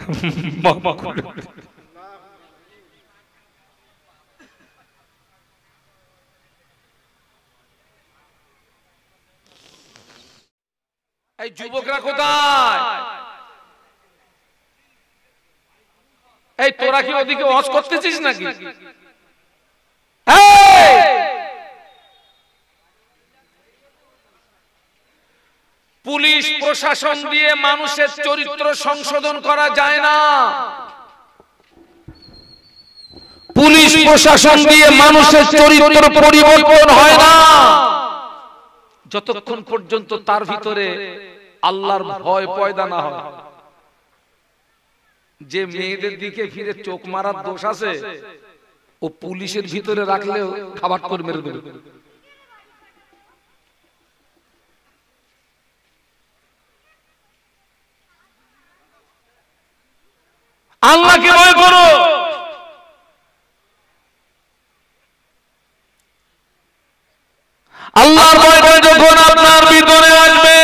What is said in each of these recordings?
এই যুবকরা কোথায়? এই তোরা কি ওদিকে ওয়াজ করতেছিস নাকি? পুলিশ প্রশাসন দিয়ে মানুষের চরিত্র সংশোধন করা যায় না। পুলিশ প্রশাসন দিয়ে মানুষের চরিত্র পরিবর্তন হয় না যতক্ষণ পর্যন্ত তার ভিতরে আল্লাহর ভয় পয়দা না হয়। যে মেয়েদের দিকে ফিরে চোখ মারার দোষ আছে, ও পুলিশের ভিতরে রাখলেও খাবার করে মেরে দেবে। আল্লাহকে ভয় করো। আল্লাহর ভয় যখন আপনার ভিতরে আসবে,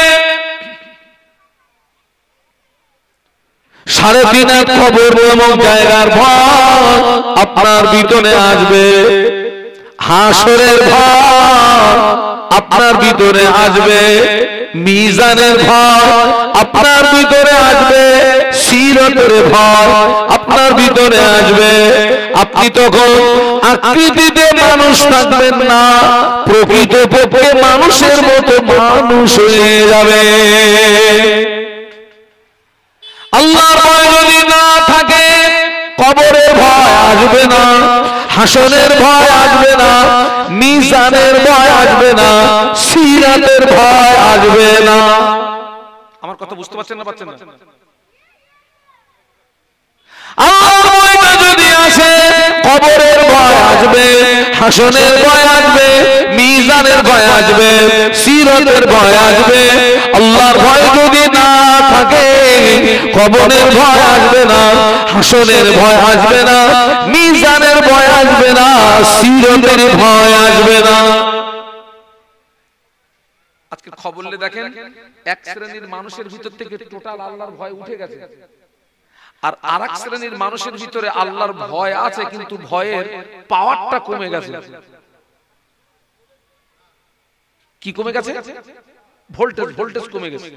3.5 খবর নামক জায়গার ভয় আপনার ভিতরে আসবে, হাসরের ভয় আপনার ভিতরে আসবে, মিজানের ভয় আপনার ভিতরে আসবে, সিরাতের ভয় আপনার ভিতরে আসবে। আপনি তখন আকৃতিতে মানুষ থাকবেন না, প্রকৃতপক্ষে মানুষের মতো মানুষ হয়ে যাবে। আল্লাহর ভয় যদি না থাকে, কবরের ভয় আসবে না, হাসরের ভয় আসবে না, মিজানের ভয় আসবে না, সিরাতের ভয় আসবে না। আমার কথা বুঝতে পারছেন না? পাচ্ছেন না? আল্লাহর ভয়টা যদি আসে, কবরের ভয় আসবে, হাসরের ভয় আসবে, মিজানের ভয় আসবে, সিরাতের ভয় আসবে। আল্লাহর ভয় যদি না থাকে, কবরের ভয় আসবে না, হাসরের ভয় আসবে না, মিজানের ভয় আসবে না, সিরাতের ভয় আসবে না। আজকে খবরে দেখেন, এক শ্রেণীর মানুষের ভিতর থেকে টোটাল আল্লাহর ভয় উঠে গেছে, আর আরেক শ্রেণীর মানুষের ভিতরে আল্লাহর ভয় আছে কিন্তু ভয়ের পাওয়ারটা কমে গেছে। কি কমে গেছে? ভোল্টেজ কমে গেছে।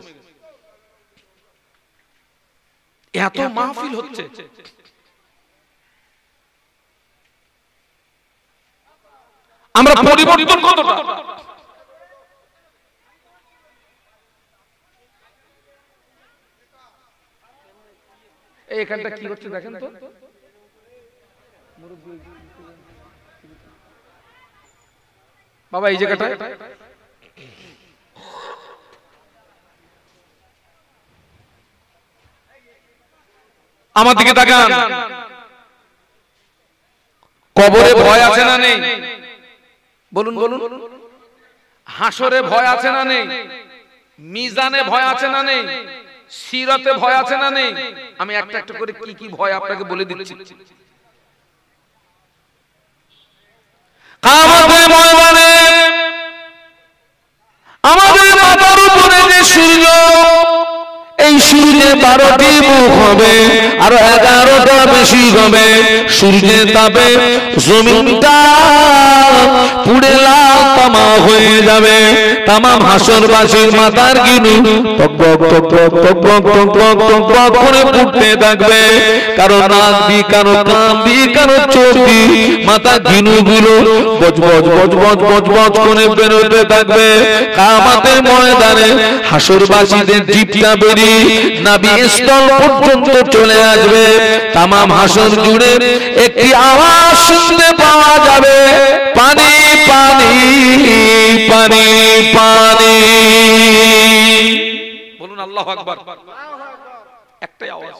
এত মাহফিল হচ্ছে, আমরা পরিবর্তন কতটা? এখানটা কি হচ্ছে দেখেন তো। বাবা এই জায়গাটা আমার দিকে তাকান। কবরে ভয় আছে না নেই? বলুন বলুন। হাসরে ভয় আছে না নেই? মিজানে ভয় আছে না নেই? সিরাতে ভয় আছে না নেই? আমি একটা একটা করে কি কি ভয় আপনাকে বলে দিচ্ছি। কিয়ামতের ময়দানে আমাদের মাথার উপরে যে সূর্য, এই সূর্যের 12টি মুখ হবে, আর 11টা বেশি হবে। সূর্যের তাপে জমিনটা পুড়ে লাল তামা হয়ে যাবে। তামাম হাসরবাসীর মাথার গিনু টক টক টক টক টক টক টক টক টক টক করে ফুটতে থাকবে। কারণ নাক দিয়ে, কারো কান দিয়ে, কারো চোখ দিয়ে মাথা গিনুগুলো বজ বজ বজ বজ বজ বজ করে বেরোতে থাকবে। কিয়ামতের ময়দানে হাসরবাসীদের জিভটা বেরিয়ে নাভি স্থল পর্যন্ত চলে আসবে। তামাম হাসর জুড়ে একটি আওয়াজ শুনতে পাওয়া যাবে, পানি পানি পানি পানি। বলুন আল্লাহু আকবার। একটাই আওয়াজ,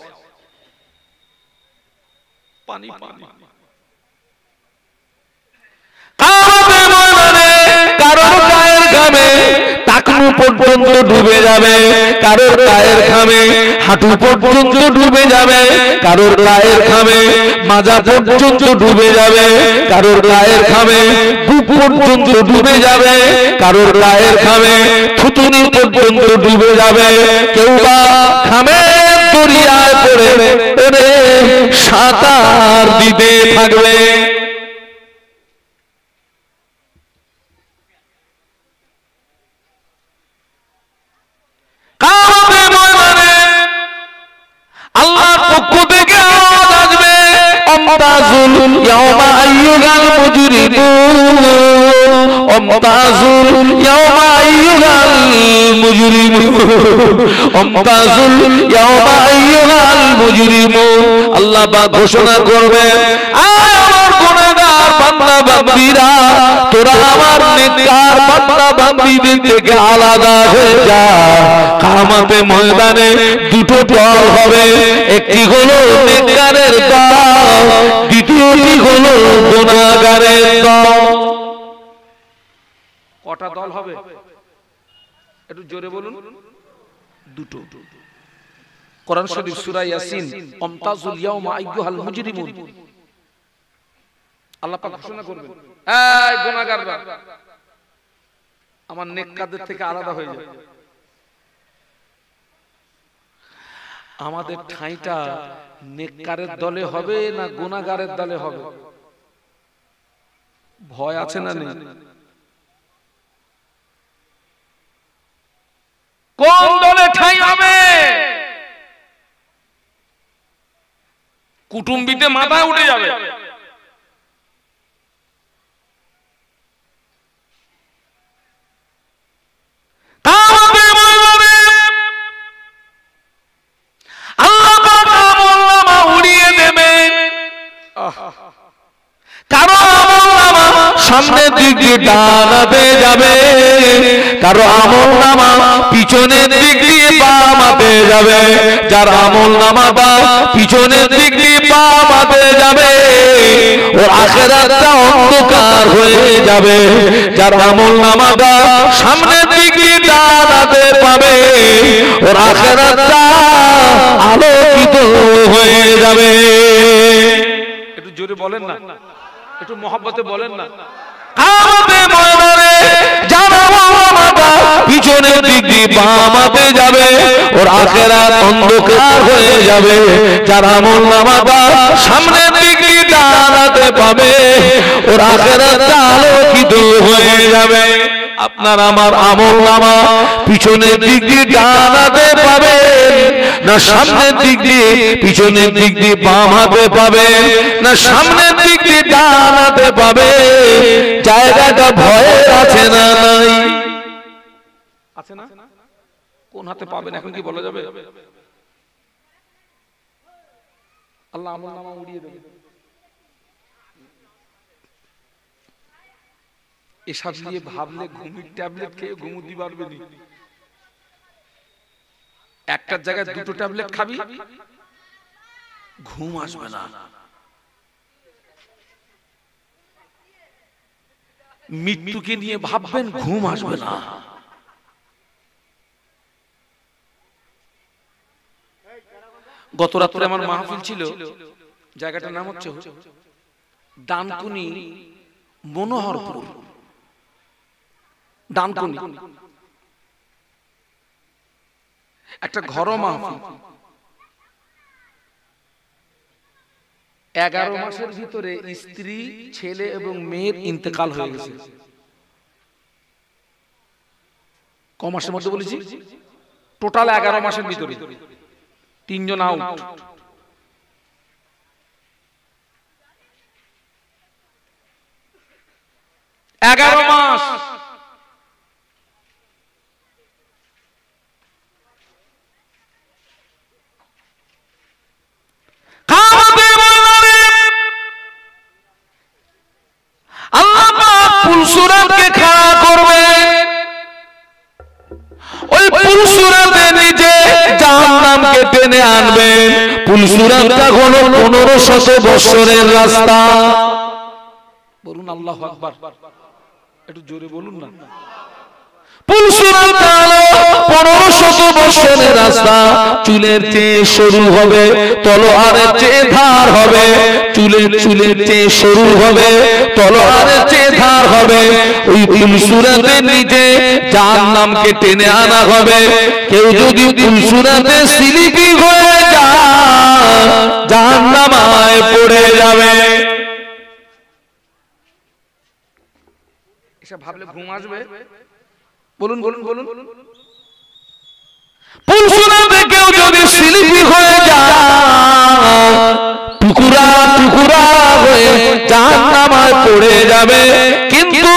পানি পানি। কিয়ামতের ময়দানে কারোর গায়ের ঘামে টাকনু পর্যন্ত ডুবে যাবে, কারোর গায়ের ঘামে হাঁটু পর্যন্ত ডুবে যাবে, কারোর গায়ের ঘামে মাজা পর্যন্ত ডুবে যাবে, কারোর গায়ের ঘামে বুক পর্যন্ত ডুবে যাবে, কারোর গায়ের ঘামে থুতুনি পর্যন্ত ডুবে যাবে। কেউ বা ঘামে দরিয়ায় পড়ে করে সাঁতার দিতে থাকবে। কিয়ামতের ময়দানে আল্লাহর পক্ষ থেকে আওয়াজ আসবে, আমতাজুল ইয়াওমা আইয়ুহাল মুজরিমুন, আমতাজুল ইয়াওমা আইয়ুহাল মুজরিমুন, আমতাজুল ইয়াওমা আইয়ুহাল মুজরিমুন। আল্লাহ পাক ঘোষণা করবে, আয় আমার গুনাহগার বান্দা বান্দীরা, তোরা আমার নেককার বান্দা বান্দীদের থেকে আলাদা হয়ে যা। কিয়ামতের ময়দানে দুটো দল হবে, একটি হলো নেককারের দল, দ্বিতীয়টি হলো গুনাহগারের দল। কটা দল হবে একটু জোরে বলুন? দুটো। কোরআন শরীফ সূরা ইয়াসিন, আমতাজুল ইয়াওমা আইয়ুহাল মুজরিমুন, আল্লাহ পাক ঘোষণা করবেন, এই গুনাহগাররা আমার নেককারদের থেকে আলাদা হয়ে যাবে। আমাদের ঠাঁইটা নেককারের দলে হবে না গুনাহগারের দলে হবে? ভয় আছে না নেই? কোন দলে ঠাঁই হবে? কুটুম্বিতে মাথা উঠে যাবে। সামনের দিক দিয়ে ডানাতে যাবে, কারো আমল নামা পিছনের দিক দিয়ে বামাতে যাবে। যার আমল নামাটা পিছনের দিক দিয়ে বামাতে যাবে ওর আখিরাতটা অন্ধকার হয়ে যাবে। যার আমল নামাটা সামনের দিক দিয়ে ডানাতে পাবে ওর আখিরাতটা আলোকিত হয়ে যাবে। একটু জোরে বলেন না, একটু মহব্বতে বলেন না। কিয়ামতের ময়দানে যারা আমলনামা পিছনের দিক দিয়ে বামাতে যাবে ওর আখিরাত অন্ধকার হয়ে যাবে। যারা আমলনামাটা সামনের দিক দিয়ে ডানাতে পাবে ওর আখিরাতটা আলোকিত হয়ে যাবে। আপনার আমার আমলনামা পিছনের দিক দিয়ে ডানাতে পাবে না সামনের দিক দিয়ে, পিছনের দিক দিয়ে বাম হাতে পাবে না সামনের দিক দিয়ে ডান হাতে পাবে? জায়গাটা ভয়ের আছে না নাই? আছে না? কোন হাতে পাবেন এখন কি বলা যাবে? আল্লাহ আমলনামা উড়িয়ে দেবে। এসব নিয়ে ভাবলে ঘুমির ট্যাবলেট খেয়ে ঘুমুতে পারবে না। একটা জায়গায় দুটো ট্যাবলেট খাবি ঘুম আসবে না। মৃত্যুকে নিয়ে ভাববেন ঘুম আসবে না। গত রাত্রে আমার মাহফিল ছিল, জায়গাটার নাম হচ্ছে ডানকুনি মনোহরপুর। ডানকুনি একটা ঘরোয়া মাহফিল। 11 মাসের ভিতরে স্ত্রী, ছেলে এবং মেয়ের ইন্তেকাল হয়ে গেছে। ক মাসের মধ্যে বলেছি? টোটাল 11 মাসের ভিতরে 3 জন আউট। 11 মাস। আল্লাহ পাক পুলসুরাতকে খাড়া করবে। ওই পুলসুরাতে নিজে জাহান্নামকে টেনে আনবেন। পুলসুরাতটা হলো 1500 বছরের রাস্তা। বলুন আল্লাহু আকবার, একটু জোরে বলুন না। পুলসুরাতটা হলো 1500 বছরের রাস্তা। চুলের চেয়ে সরু হবে, তলোয়ারের চেয়ে ধার হবে। চুলের চেয়ে সরু হবে, তলোয়ারের চেয়ে ধার হবে। ওই পুলসুরাতের নিচে জাহান্নামকে টেনে আনা হবে। কেউ যদি পুলসুরাতে স্লিপিং হয়ে যায়, যাবে। এসব ভাবলে ঘুম আসবে? বলুন বলুন বলুন। পুলসুরাতে কেউ যদি শিল্পী হয়ে যায়, টুকুরা টুকুরা হয়ে জাহান্নামায় পড়ে যাবে, কিন্তু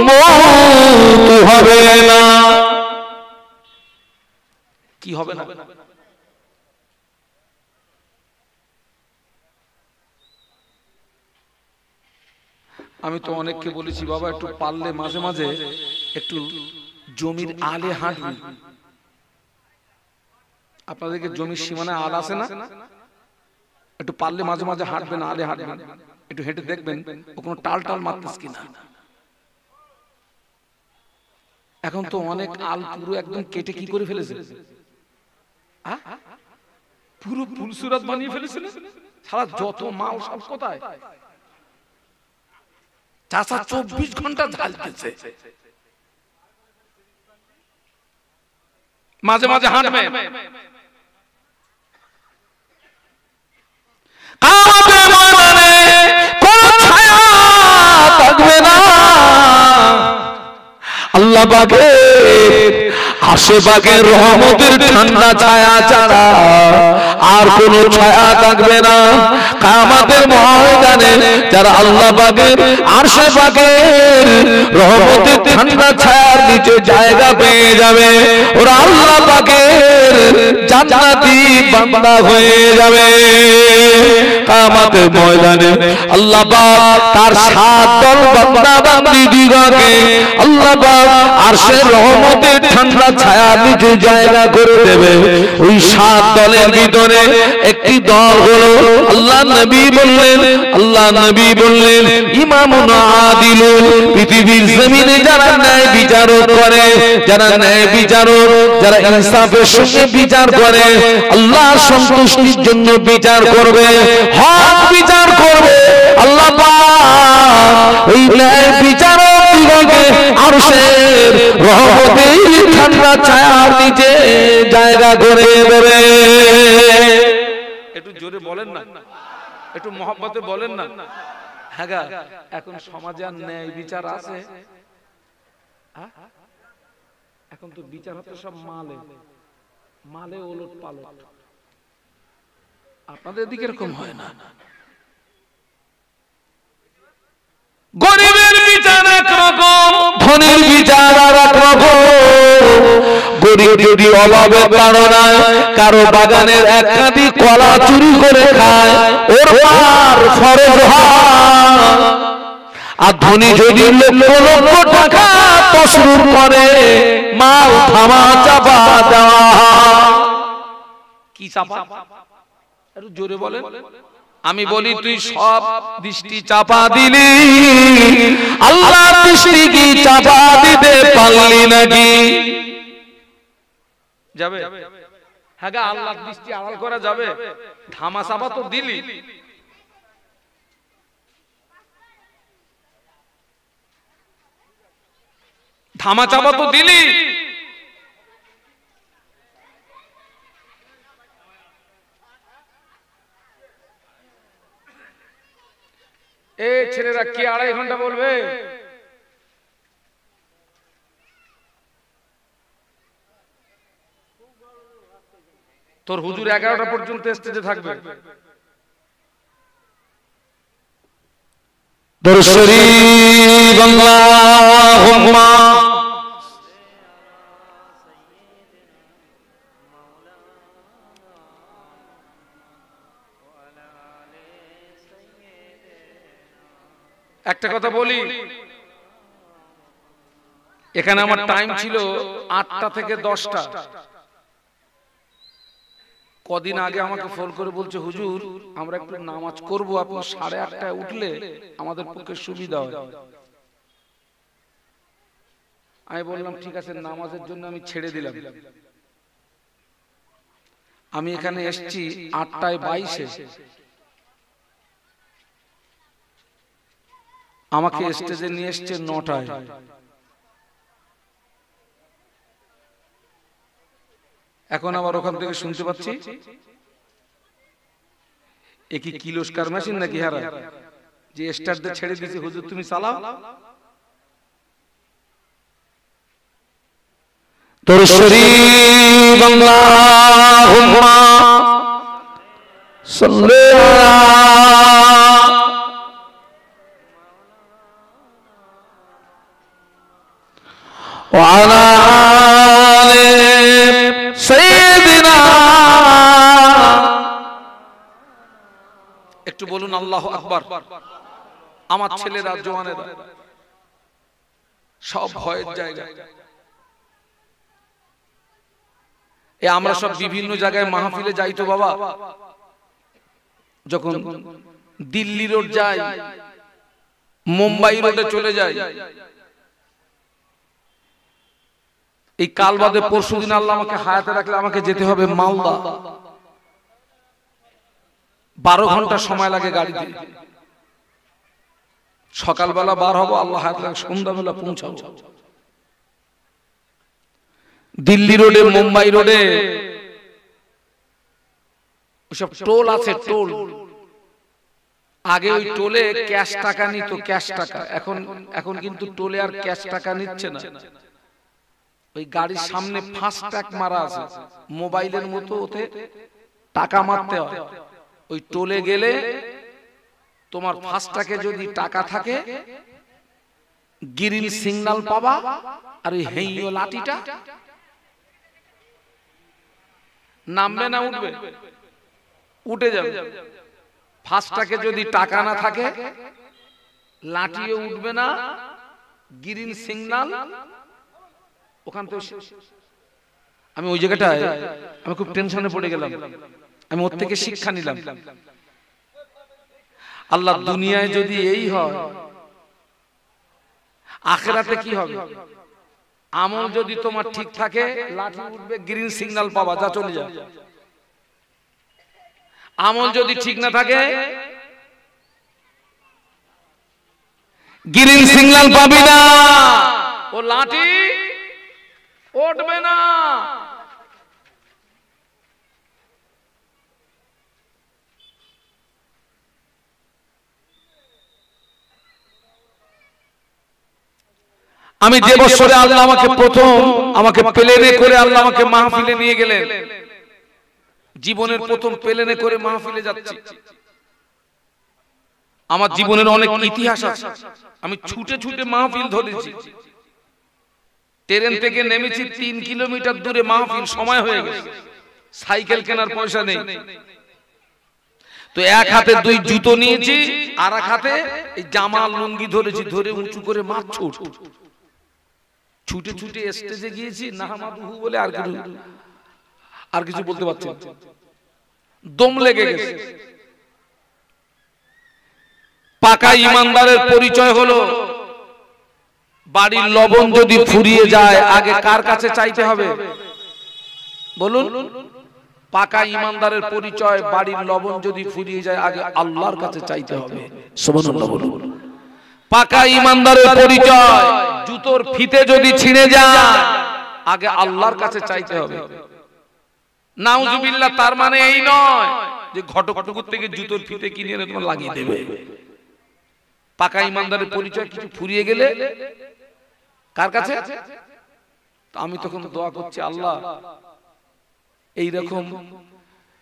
মওত হবে না। কি হবে না? আমি তো অনেককে বলেছি, বাবা একটু পারলে মাঝে মাঝে একটু জমির আলে হাঁটবি। আপনাদেরকে জমির সীমানায় আল আছে না? একটু পারলে মাঝে মাঝে হাঁটবেন, আলে হাঁটবেন, একটু হেঁটে দেখবেন ও কোনো টাল টাল মারতেছ কিনা। এখন তো অনেক আল পুরো একদম কেটে কি করে ফেলেছে, পুরো ফুলসুরাত বানিয়ে ফেলেছে। সারা যত মাল সব কোথায়? চাচা 24 ঘন্টা ঝালতেছে। মাঝে মাঝে হাঁটবে। কামতের ময়দানে কোনো ছায়া থাকবে না। আল্লাহ পাকের আশেপাশের রহমতের ঠান্ডা ছায়া ছাড়া আর কোন ছায়া থাকবে না। কিয়ামতের ময়দানে যারা আল্লাহ পাকের আশেপাশের রহমতের ঠান্ডা ছায়ার নিচে জায়গা পেয়ে যাবে, ওরা আল্লাহ পাকের জান্নাতি বান্দা হয়ে যাবে। কিয়ামতের ময়দানে আল্লাহ পাক তার 7 দল বান্দা বান্দীদিগকে আল্লাহ পাক আরশের রহমতের ঠান্ডা ছায়ার নিচে জায়গা করে দেবে। ওই 7 দলের ভিতরে একটি দল হলো আল্লাহ নবী বললেন ইমামুন আদিলুন, পৃথিবীর জমিনে যারা ন্যায় বিচারক করে, যারা ন্যায় বিচারক, যারা ইনসাফের সঙ্গে বিচার করে, আল্লাহর সন্তুষ্টির জন্য বিচার করবে, হক বিচার করবে, আল্লাহ পাক ওই ন্যায় বিচারকদিগকে আরশের রহমতের ঠান্ডা ছায়ার নিচে জায়গা করে দেবে। একটু জোরে বলেন না, একটু মহব্বতে বলেন না। হ্যাঁ, এখন সমাজে আর ন্যায় বিচার আছে? এখন তো বিচার হচ্ছে সব মালে মালে ওলট পালট। আপনাদের দিকে এরকম হয় না? গরিবের বিচার একরকম, ধনীর বিচার আর একরকম। গরিব যদি অভাবের কারণে কারো বাগানের এক কাঁদি কলা চুরি করে খায়, ওর পার ফরজ হয়। আর ধনী যদি লক্ষ লক্ষ টাকা তসরুপ করে, মাল থামা চাপা দেওয়া। কি চাপা? একটু জোরে বলেন। আমি বলি তুই সব দৃষ্টি চাপা দিলি, আল্লাহর দৃষ্টি কি চাপা দিতে পারলি নাকি? যাবে? হ্যাঁ, আল্লাহর দৃষ্টি আড়াল করা যাবে? ধামা চাপা তো দিলি। ধামা চাপা তো দিলি। এই ছেলেরা কি 2.5 ঘন্টা বলবে? তোর হুজুর 11টা পর্যন্ত স্টেজে থাকবে। দরুদ শরীফ আল্লাহুম্মা একটা কথা বলি, এখানে আমার টাইম ছিল 8টা থেকে 10টা। কদিন আগে আমাকে ফোন করে বলছে, হুজুর আমরা একটু নামাজ করব, আপনি 8:30টায় উঠলে আমাদের পক্ষে সুবিধা হয়। আমি বললাম ঠিক আছে, নামাজের জন্য আমি ছেড়ে দিলাম। আমি এখানে এসেছি 8:22-এ, আমাকে স্টেজে নিয়ে এসছে 9টায়। এখন আবার ওখান থেকে শুনতে পাচ্ছি এ কি কিলোস্কার মেশিন নাকি হারা যে স্টার্ট দিয়ে ছেড়ে দিয়েছে হুজুর তুমি চালাও? তোর শরীর আল্লাহুম্মা সাল্লি ওয়ালা আলি সাইয়্যিদিনা। একটু বলুন আল্লাহু আকবার। আমার ছেলেরা জওয়ানেরা সব ভয়ের জায়গা। এ আমরা সব বিভিন্ন জায়গায় মাহফিলে যাই তো বাবা, যখন দিল্লি রোড যাই, মুম্বাই রোডে চলে যাই, এই কাল বাদে পরশুদিন আল্লাহ আমাকে হায়াতে রাখলে আমাকে যেতে হবে মালদা। 12 ঘন্টা সময় লাগে গাড়িতে। সকালবেলা বার হবো, আল্লাহ হায়াতে রাখলে সন্ধ্যাবেলা পৌঁছাবো। দিল্লি রোডে মুম্বাই রোডে ওসব টোল আছে, টোল। আগে ওই টোলে ক্যাশ টাকা নিত, ক্যাশ টাকা। এখন কিন্তু টোলে আর ক্যাশ টাকা নিচ্ছে না। ওই গাড়ির সামনে ফাস্ট্যাগ মারা আছে, মোবাইলের মতো, ওতে টাকা মারতে হয়। ওই টোলে গেলে তোমার ফাস্ট্যাগে যদি টাকা থাকে, গ্রিন সিগন্যাল পাবা, আর ওই হেইও লাঠিটা নামবে না উঠবে? উঠে যাবে। ফাস্ট্যাগে যদি টাকা না থাকে, লাঠিও উঠবে না, গ্রিন সিগন্যাল ওখান থেকে। আমি ওই জায়গাটায় আমি খুব টেনশনে পড়ে গেলাম। আমি ওর থেকে শিক্ষা নিলাম, আল্লাহ দুনিয়ায় যদি এই হয়, আখিরাতে কি হবে? আমল যদি তোমার ঠিক থাকে, লাঠি উঠবে, গ্রিন সিগন্যাল পাবা, যা চলে যা। আমল যদি ঠিক না থাকে, গ্রিন সিগন্যাল পাবি না, ও লাঠি উঠবে না। আমি যে বছরে আল্লাহ আমাকে প্রথম প্লেনে করে আল্লাহ আমাকে মাহফিলে নিয়ে গেলেন, জীবনের প্রথম প্লেনে করে মাহফিলে যাচ্ছি। আমার জীবনের অনেক ইতিহাস আছে। আমি ছুটে ছুটে মাহফিল ধরেছি। ট্রেন থেকে নেমেছি, 3 কিলোমিটার দূরে মাহফিল, সময় হয়ে গেছে, সাইকেল কেনার পয়সা নেই। তো এক হাতে 2 জুতো নিয়েছি, আর এক হাতে এই জামা লুঙ্গি ধরেছি, ধরে উঁচু করে মাছ ছুটে ছুটে স্টেজে গিয়েছি। নাহমাদুহু বলে আর কিছু বলতে পারছি না, দম লেগে গেছে। পাকা ইমানদারের পরিচয় হলো, বাড়ির লবণ যদি ফুরিয়ে যায়, আগে কার কাছে চাইতে হবে বলুন? পাকা ইমানদারের পরিচয়, বাড়ির লবণ যদি ফুরিয়ে যায়, আগে আল্লাহর কাছে চাইতে হবে। সুবহানাল্লাহ বলুন। পাকা ইমানদারের পরিচয়, জুতোর ফিতে যদি ছিঁড়ে যায়, আগে আল্লাহর কাছে চাইতে হবে। নাউজুবিল্লাহ, তার মানে এই নয় যে ঘটকটুকুর থেকে জুতোর ফিতে কিনে এনে তোমার লাগিয়ে দেবে। পাকা ইমানদারের পরিচয়, কিছু ফুরিয়ে গেলে কার কাছে? আমি তখন দোয়া করছি, আল্লাহ এইরকম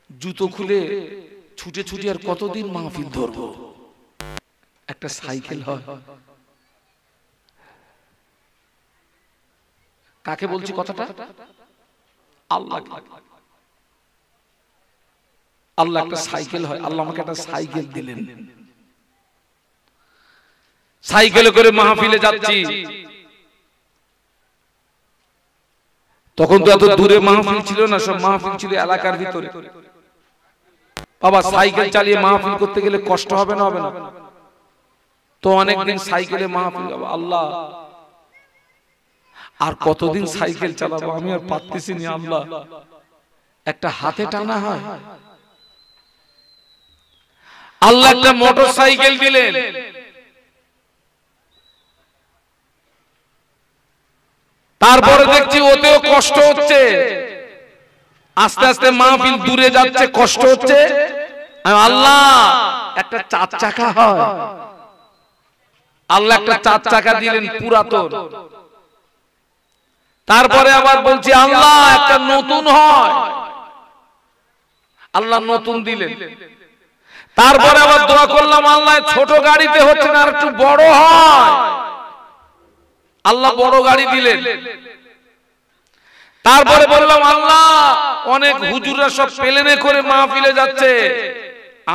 জুতো খুলে ছুটে ছুটে আর কতদিন মাহফিল ধরবো? একটা সাইকেল হয়। কাকে বলছি কথাটা? আল্লাহ। আল্লাহ একটা সাইকেল হয়, আল্লাহ আমাকে একটা সাইকেল দিলেন। সাইকেলে করে মাহফিলে যাচ্ছি। তখন তো এত দূরে মাহফিল ছিল না, সব মাহফিল ছিল এলাকার ভিতরে। বাবা, সাইকেল চালিয়ে মাহফিল করতে গেলে কষ্ট হবে না? হবে না? তো অনেকদিন সাইকেলে মাহফিল। আল্লাহ, আর কতদিন সাইকেল চালাবো? আমি আর পারতেছি না। আল্লাহ, একটা হাতে টানা হয়। আল্লাহ একটা মোটর সাইকেল দিলেন। তারপরে দেখছি ওতেও কষ্ট হচ্ছে, আস্তে আস্তে মাহফিল দূরে যাচ্ছে, কষ্ট হচ্ছে। আল্লাহ একটা 4 চাকা হয়, আল্লাহ একটা 4 চাকা দিলেন পুরাতন। তারপরে আবার বলছি আল্লাহ একটা নতুন হয়, আল্লাহ নতুন দিলেন। তারপরে আবার দোয়া করলাম আল্লাহ ছোট গাড়িতে হচ্ছে না, আর একটু বড় হয়, আল্লাহ বড় গাড়ি দিলেন। তারপরে বললাম আল্লাহ অনেক হুজুররা সব প্লেনে করে মাহফিলে যাচ্ছে,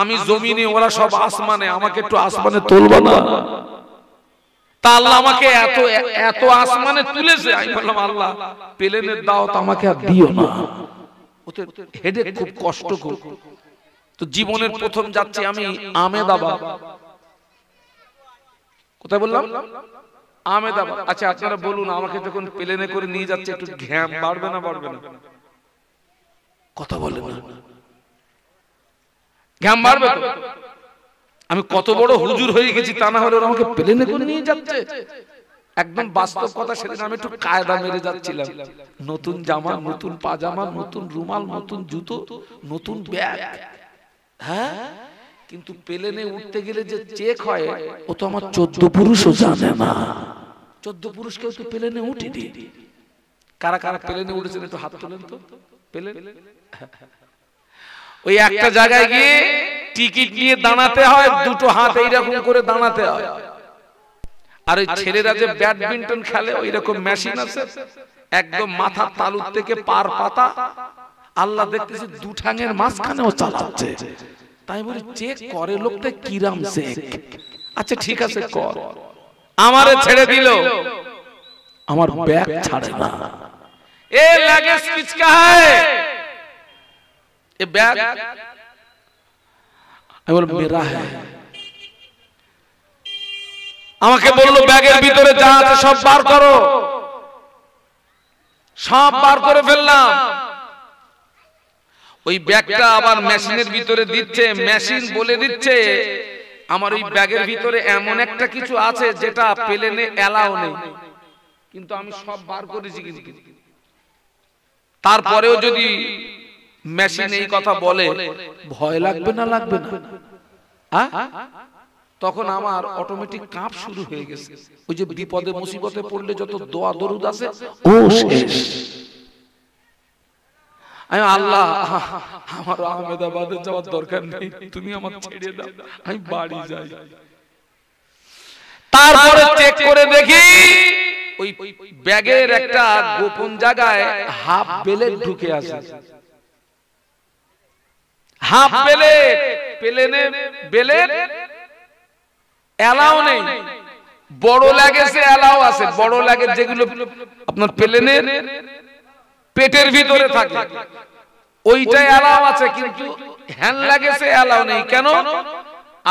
আমি জমিনে, ওরা সব আসমানে, আমাকে একটু আসমানে তুলবা না? তা আল্লাহ আমাকে এত এত আসমানে তুলেছে। আমি বললাম আল্লাহ প্লেনের দাওয়াত আমাকে আর দিও না, ওতে হেডেক খুব কষ্ট খুব। তো জীবনের প্রথম যাচ্ছি আমি আমেদাবাদ। কোথায় বললাম? আমেদাবাদ। আচ্ছা আপনারা বলুন, আমাকে যখন প্লেনে করে নিয়ে যাচ্ছে একটু ঘ্যাম বাড়বে না বাড়বে না? কথা বলেন না, ঘ্যাম বাড়বে তো? আমি কত বড় হুজুর হয়ে গেছি তা না হলে আমাকে প্লেনে করে নিয়ে যাচ্ছে। একদম বাস্তব কথা, সেদিন আমি একটু কায়দা মেরে যাচ্ছিলাম, নতুন জামা, নতুন পাজামা, নতুন রুমাল, নতুন জুতো, নতুন ব্যাগ। হ্যাঁ, কিন্তু প্লেনে উঠতে গেলে যে চেক হয় ও তো আমার 14 পুরুষও জানে না। 14 পুরুষ কেউ তো প্লেনে উঠেনি। কারা কারা প্লেনে উঠেছেন একটু হাত তোলেন তো। প্লেন ওই একটা জায়গায় গিয়ে টিকিট নিয়ে দাঁড়াতে হয়, দুটো হাত এইরকম করে দাঁড়াতে হয়। আর ওই ছেলেরা যে ব্যাডমিন্টন খেলে ওই রকম মেশিন আছে, একদম মাথার তালুর থেকে পার পাতা, আল্লাহ দেখতেছি দু ঠাঙের মাঝখানেও চালাচ্ছে। তাই বলি চেক করে লোকটা কিরাম চেক। আচ্ছা ঠিক আছে কর, আমারে ছেড়ে দিল, আমার ব্যাগ ছাড়ে না। এ লাগেজ কিসকা है? ये बैग? আমি বললাম মেরা है। আমাকে বললো ব্যাগের ভিতরে যা আছে সব বার করো। সব বার করে ফেললাম। ওই ব্যাগটা আবার মেশিনের ভিতরে দিচ্ছে, মেশিন বলে দিচ্ছে আমার ওই ব্যাগের ভিতরে এমন একটা কিছু আছে যেটা প্লেনে এলাও নেই, কিন্তু আমি সব বার করেছি। কিন্তু তারপরেও যদি মেশিন এই কথা বলে, ভয় লাগবে না লাগবে না? তখন আমার অটোমেটিক কাঁপ শুরু হয়ে গেছে। ওই যে বিপদে মুসিবতে পড়লে যত দোয়া দরুদ আছে ও শেষ। আমি আল্লাহ আমার আহমেদাবাদে যাওয়ার দরকার নেই, তুমি আমার ছেড়ে দাও, আমি বাড়ি যাই। তারপরে চেক করে দেখি ওই ব্যাগের একটা গোপন জায়গায় হাফ বেলেট ঢুকে আছে। হাফ বেলেট, প্লেনে বেলেট এলাও নেই, বড় লাগেজে এলাও আছে। বড় লাগেজ যেগুলো আপনার প্লেনের পেটের ভিতরে থাকে ওইটাই এলাও আছে, কিন্তু হ্যান্ড লাগেজে এলাও নেই। কেন?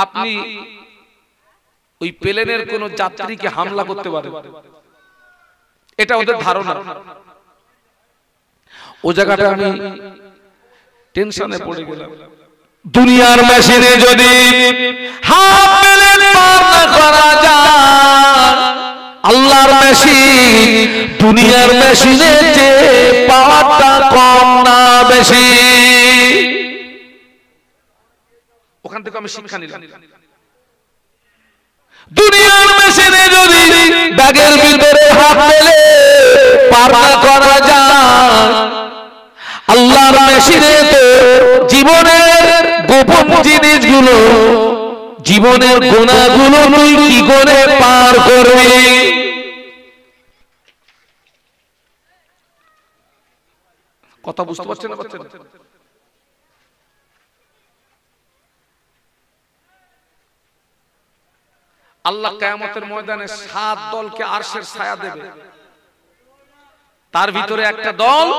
আপনি ওই প্লেনের কোন যাত্রীকে হামলা করতে পারেন, এটা ওদের ধারণা। ও জায়গাটা আমি টেনশনে পড়ে গেলাম। দুনিয়ার মেশিনে যদি হাফ বেলেট পার না করা যায়, আল্লাহর মেশিন দুনিয়ার মেশিনের চেয়ে পাওয়ারটা কম না বেশি? ওখান থেকে আমি শিক্ষা নিলাম। দুনিয়ার মেশিনে যদি ব্যাগের ভিতরে হাফ বেলেট পার না করা যায়, আল্লাহর মেশিনে তো জীবনের গোপন জিনিসগুলো, জীবনের গুনাহগুলো তুই কি করে পার করবি? কথা বুঝতে পারছেন না? পারছেন? আল্লাহ কিয়ামতের ময়দানে 7 দলকে আরশের ছায়া দেবে। তার ভিতরে একটা দল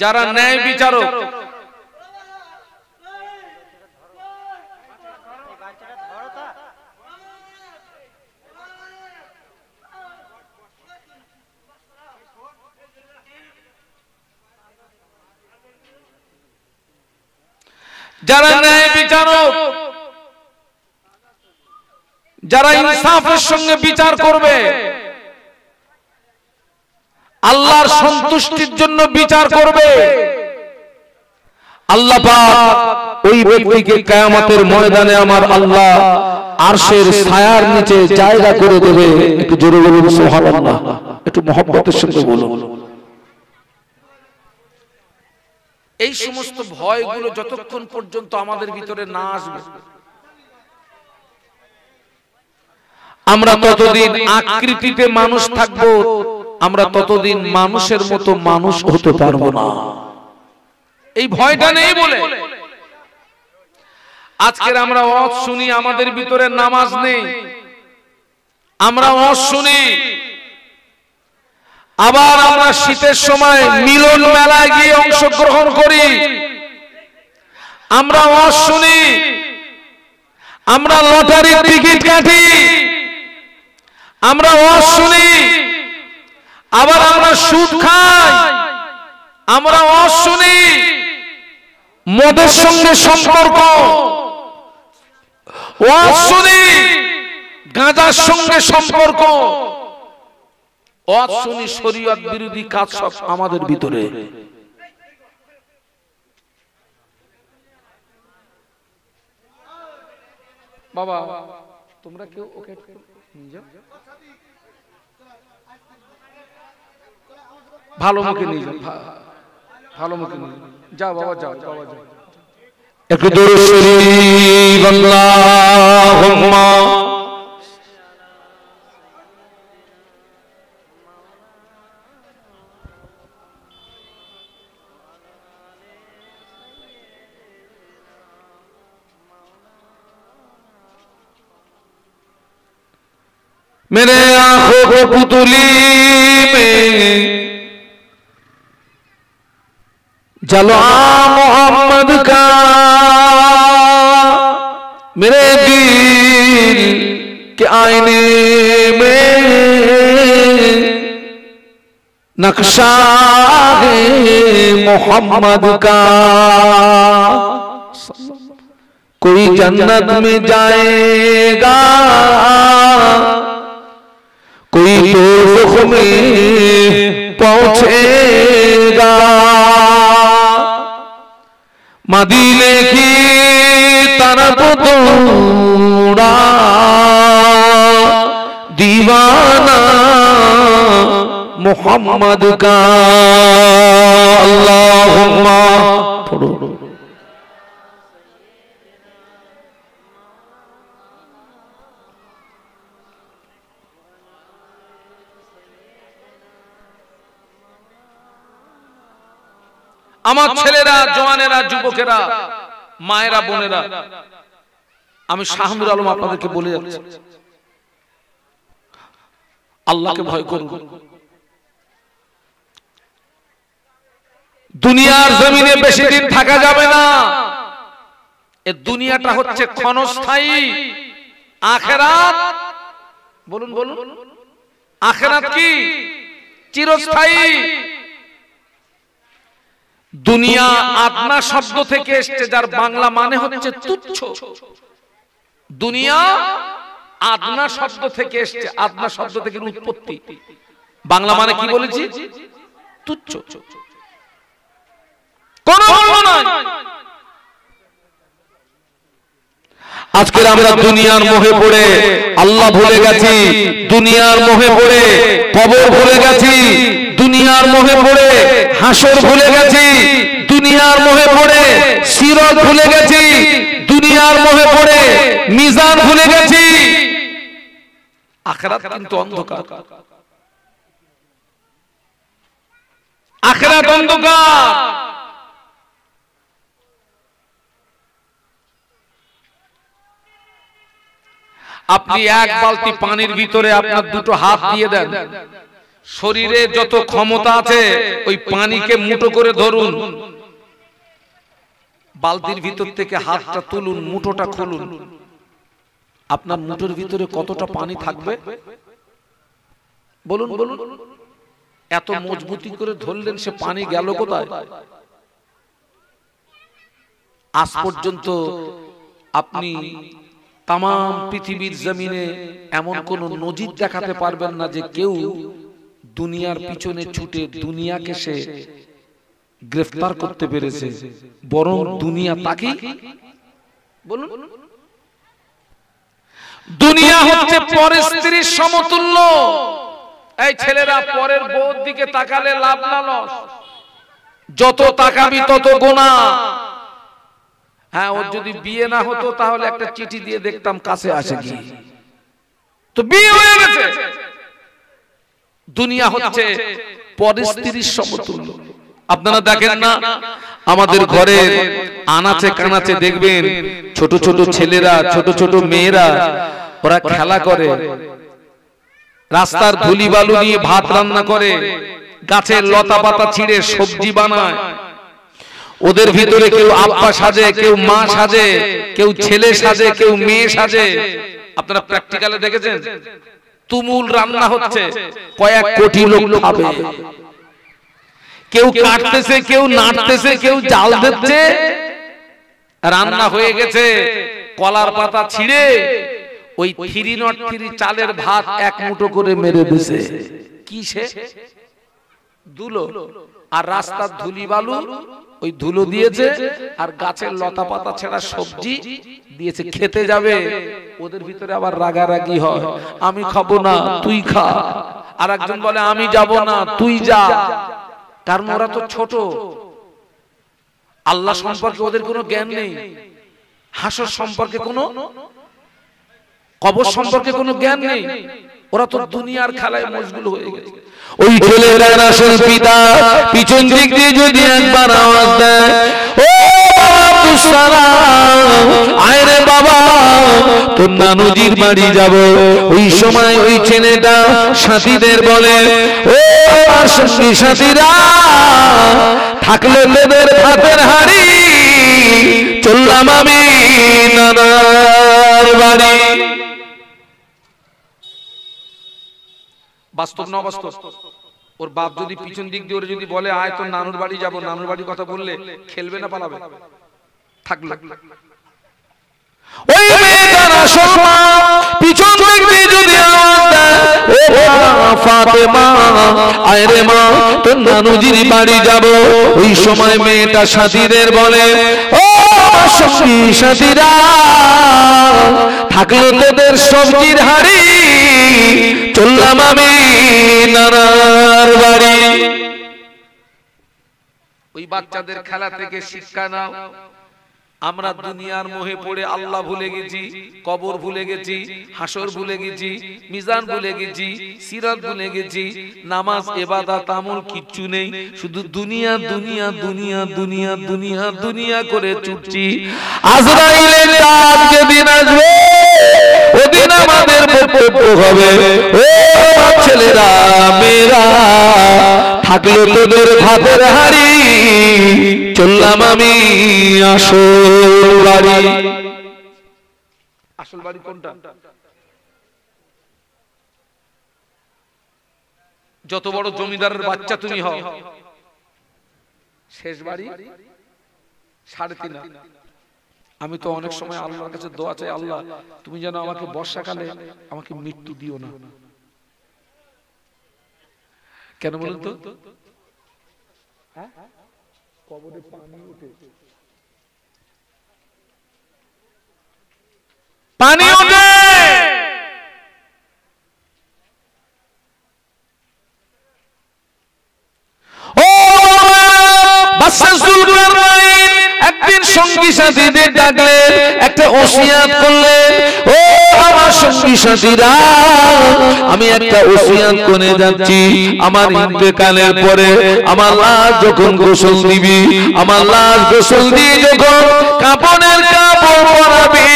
যারা ন্যায় বিচারক, যারা ন্যায় বিচারক, যারা ইনসাফের সঙ্গে বিচার করবে, আল্লাহর সন্তুষ্টির জন্য বিচার করবে, আল্লাহ পাক ওই ব্যক্তিকে কিয়ামতের ময়দানে আমার আল্লাহ আরশের ছায়ার নিচে জায়গা করে দেবে। একটু জোরে বলুন সুবহানাল্লাহ, একটু মহব্বতের সঙ্গে বলুন। এই সমস্ত ভয়গুলো যতক্ষণ পর্যন্ত আমাদের ভিতরে না আসবে, আমরা ততদিন আকৃতিতে মানুষ থাকবো, আমরা ততদিন মানুষের মতো মানুষ হতে পারবো না। এই ভয়টা নেই বলে আজকের আমরা ওয়াজ শুনি, আমাদের ভিতরে নামাজ নেই। আমরা ওয়াজ শুনি, আবার আমরা শীতের সময় মিলন মেলায় গিয়ে অংশগ্রহণ করি। আমরা ওয়াজ শুনি, আমরা লটারির টিকিট কাটি, আমরা ওয়াজ শুনি, আবার আমরা সুদ খাই, আমরা ওয়াজ শুনি। মদের সঙ্গে সম্পর্ক, ওয়াজ শুনি, গাঁজার সঙ্গে সম্পর্ক, ওয়াজ শুনি, শরীয়ত বিরোধী কাজ সব আমাদের ভিতরে। বাবা তোমরা কেউ ওকে নিয়ে যাও, ভালো মুখে নিয়ে যাও, ভালো মুখে নিয়ে যাও, বাবা যাও, বাবা যাও। একটু দরুদ শরীফ আল্লাহুম্মা मेरे आंखों को पुतली में जलवा मोहम्मद का, मेरे दिल के आईने में नक्शा है मोहम्मद का। कोई जन्नत में जाएगा, कोई दोज़ख में पहुंचेगा। मदीने की तरफ दौड़ा दीवाना मोहम्मद का। अल्लाहुम्मा पढ़ो। আমার ছেলেরা, জওয়ানেরা, যুবকেরা, মায়েরা, বোনেরা, আমি শাহ নূর আলম আপনাদেরকে বলে যাচ্ছি, আল্লাহকে ভয় করুন। দুনিয়ার জমিনে বেশি দিন থাকা যাবে না। এই দুনিয়াটা হচ্ছে ক্ষণস্থায়ী, আখিরাত বলুন বলুন, আখিরাত কি? চিরস্থায়ী। দুনিয়া আদনা শব্দ থেকে এসেছে, যার বাংলা মানে হচ্ছে তুচ্ছ। দুনিয়া আদনা শব্দ থেকে এসেছে, আদনা শব্দ থেকে উৎপত্তি। বাংলা মানে কি বলেছি? তুচ্ছ। কোন মূল্য নাই। আজকের আমরা দুনিয়ার মোহে পড়ে আল্লাহ ভুলে গেছি, দুনিয়ার মোহে পড়ে কবর ভুলে গেছি, দুনিয়ার মোহে পড়ে হাসর ভুলে গেছি, দুনিয়ার মোহে পড়ে সিরাত ভুলে গেছি, দুনিয়ার মোহে পড়ে মিজান ভুলে গেছি। আখিরাত কিন্তু অন্ধকার, আখিরাত অন্ধকার। আপনি এক বালতি পানির ভিতরে আপনার দুটো হাত দিয়ে দেন, শরীরে যত ক্ষমতা আছে ওই পানিকে মুঠো করে ধরুন, বালতির ভিতর থেকে হাতটা তুলুন, মুঠোটা খুলুন, আপনার মুঠোর ভিতরে কতটা পানি থাকবে বলুন বলুন। এত মজবুতি করে ধরলেন, সে পানি গেল কোথায়? আজ পর্যন্ত আপনি তাম পৃথিবীর জমিনে এমন কোন নজির দেখাতে পারবেন না যে কেউ দুনিয়ার পিছনে ছুটে দুনিয়াকে সে গ্রেফতার করতে পেরেছে, বরং দুনিয়া তাকে বলুন, দুনিয়া হচ্ছে পরের স্ত্রীর সমতুল্য। এই ছেলেরা পরের বউর দিকে তাকালে লাভ না লস? যত তাকাবি তত গুনাহ। হ্যাঁ, ওর যদি বিয়ে না হতো তাহলে একটা চিঠি দিয়ে দেখতাম কাছে আসে কি, তো বিয়ে হয়ে গেছে। দুনিয়া হচ্ছে পরের স্ত্রীর সমতুল্য। আপনারা দেখেন না আমাদের ঘরে আনাচে কানাচে দেখবেন ছোট ছোট ছেলেরা, ছোট ছোট মেয়েরা, ওরা খেলা করে, রাস্তার ধুলি বালু নিয়ে ভাত রান্না করে, গাছের লতা পাতা ছিঁড়ে সবজি বানায়। ওদের ভিতরে কেউ আব্বা সাজে, কেউ মা সাজে, কেউ ছেলে সাজে, কেউ মেয়ে সাজে। আপনারা প্র্যাকটিক্যালে দেখেছেন? তুমুল রান্না হচ্ছে, কয়েক কোটি লোক খাবে। কেউ কাটতেছে, কেউ নাড়তেছে, কেউ জাল দিচ্ছে। রান্না হয়ে গেছে, কলার পাতা ছিঁড়ে ওই 303 চালের ভাত এক মুঠো করে মেরে দিছে। কি সে ধুলো, আর রাস্তার ধুলি বালু ওই ধুলো দিয়েছে, আর গাছের লতা পাতা ছেঁড়া সবজি দিয়েছে। খেতে যাবে, ওদের ভিতরে আবার রাগারাগি হয়, আমি খাবো না তুই খা, আর একজন বলে আমি যাব না তুই যা। কারণ ওরা তো ছোট, আল্লাহ সম্পর্কে ওদের কোনো জ্ঞান নেই, হাসর সম্পর্কে কোনো, কবর সম্পর্কে কোনো জ্ঞান নেই। ওরা তো দুনিয়ার খেলায় মশগুল হয়ে গেছে। ওই ছেলেরা আসল পিতা পিছন দিক দিয়ে যদি একবার আওয়াজ দেয়, ও আব্দুস সালাম, আয় রে বাবা তোর নানুজির বাড়ি যাব, ওই সময় ওই ছেলেটা সাথীদের বলে, ও আমার সঙ্গী সাথীরা, থাকলে তোদের ভাতের হাড়ি, চললাম আমি নানার বাড়ি। বাস্তব না বাস্তব? ওর বাপ যদি পিছন দিক দিয়ে ওর যদি বলে আয় তোর নানুর বাড়ি যাব, নানুর বাড়ির কথা বললে খেলবে না পালাবে? থাকলো ওই মেয়েটার আসল মা পিছন দিক দিয়ে যদি আওয়াজ দেয়, ও ফাতেমা, আয় রে মা তোর নানুজির বাড়ি যাব, ওই সময় মেয়েটা সাথীদের বলে, ও সঙ্গী সাথীরা, থাকলো তোদের সবজির হাড়ি, চললাম আমি নানার বাড়ি। ওই বাচ্চাদের খেলা থেকে শিক্ষা নাও। আমরা দুনিয়ার মোহে পড়ে আল্লাহ ভুলে গেছি, কবর ভুলে গেছি, হাসর ভুলে গেছি, মিজান ভুলে গেছি, সিরাত ভুলে গেছি, নামাজ ইবাদত আমল কিচ্ছু নেই, শুধু দুনিয়া দুনিয়া দুনিয়া দুনিয়া দুনিয়া দুনিয়া করে ছুটছি। আজরাইলের রাত যেদিন আসবে, ওদিন আমাদের বক্তব্য হবে, ও ছেলেরা মেয়েরা, থাকলো তোদের ভাতের হাড়ি, চললাম আমি আসল বাড়ি। আসল বাড়ি কোনটা? যত বড় জমিদারের বাচ্চা তুমি হও, শেষ বাড়ি 3.5। আমি তো অনেক সময় আল্লাহর কাছে দোয়া চাই, আল্লাহ তুমি যেন আমাকে বর্ষাকালে আমাকে মৃত্যু দিও না। কেন বলুন তো? কবরে পানি ওঠে, পানি ওঠে, ও বাদশা জুলকারনাইন একদিন সঙ্গী সাথীদের ডাকলেন, একটা ওসিয়াত করলেন, ও আমার সঙ্গী সাথীরা, আমি একটা ওসিয়াত করে যাচ্ছি, আমার ইন্তেকালের পরে আমার লাশ যখন গোসল দিবি, আমার লাশ গোসল দিয়ে যখন কাপড়ের কাপড় পরাবি,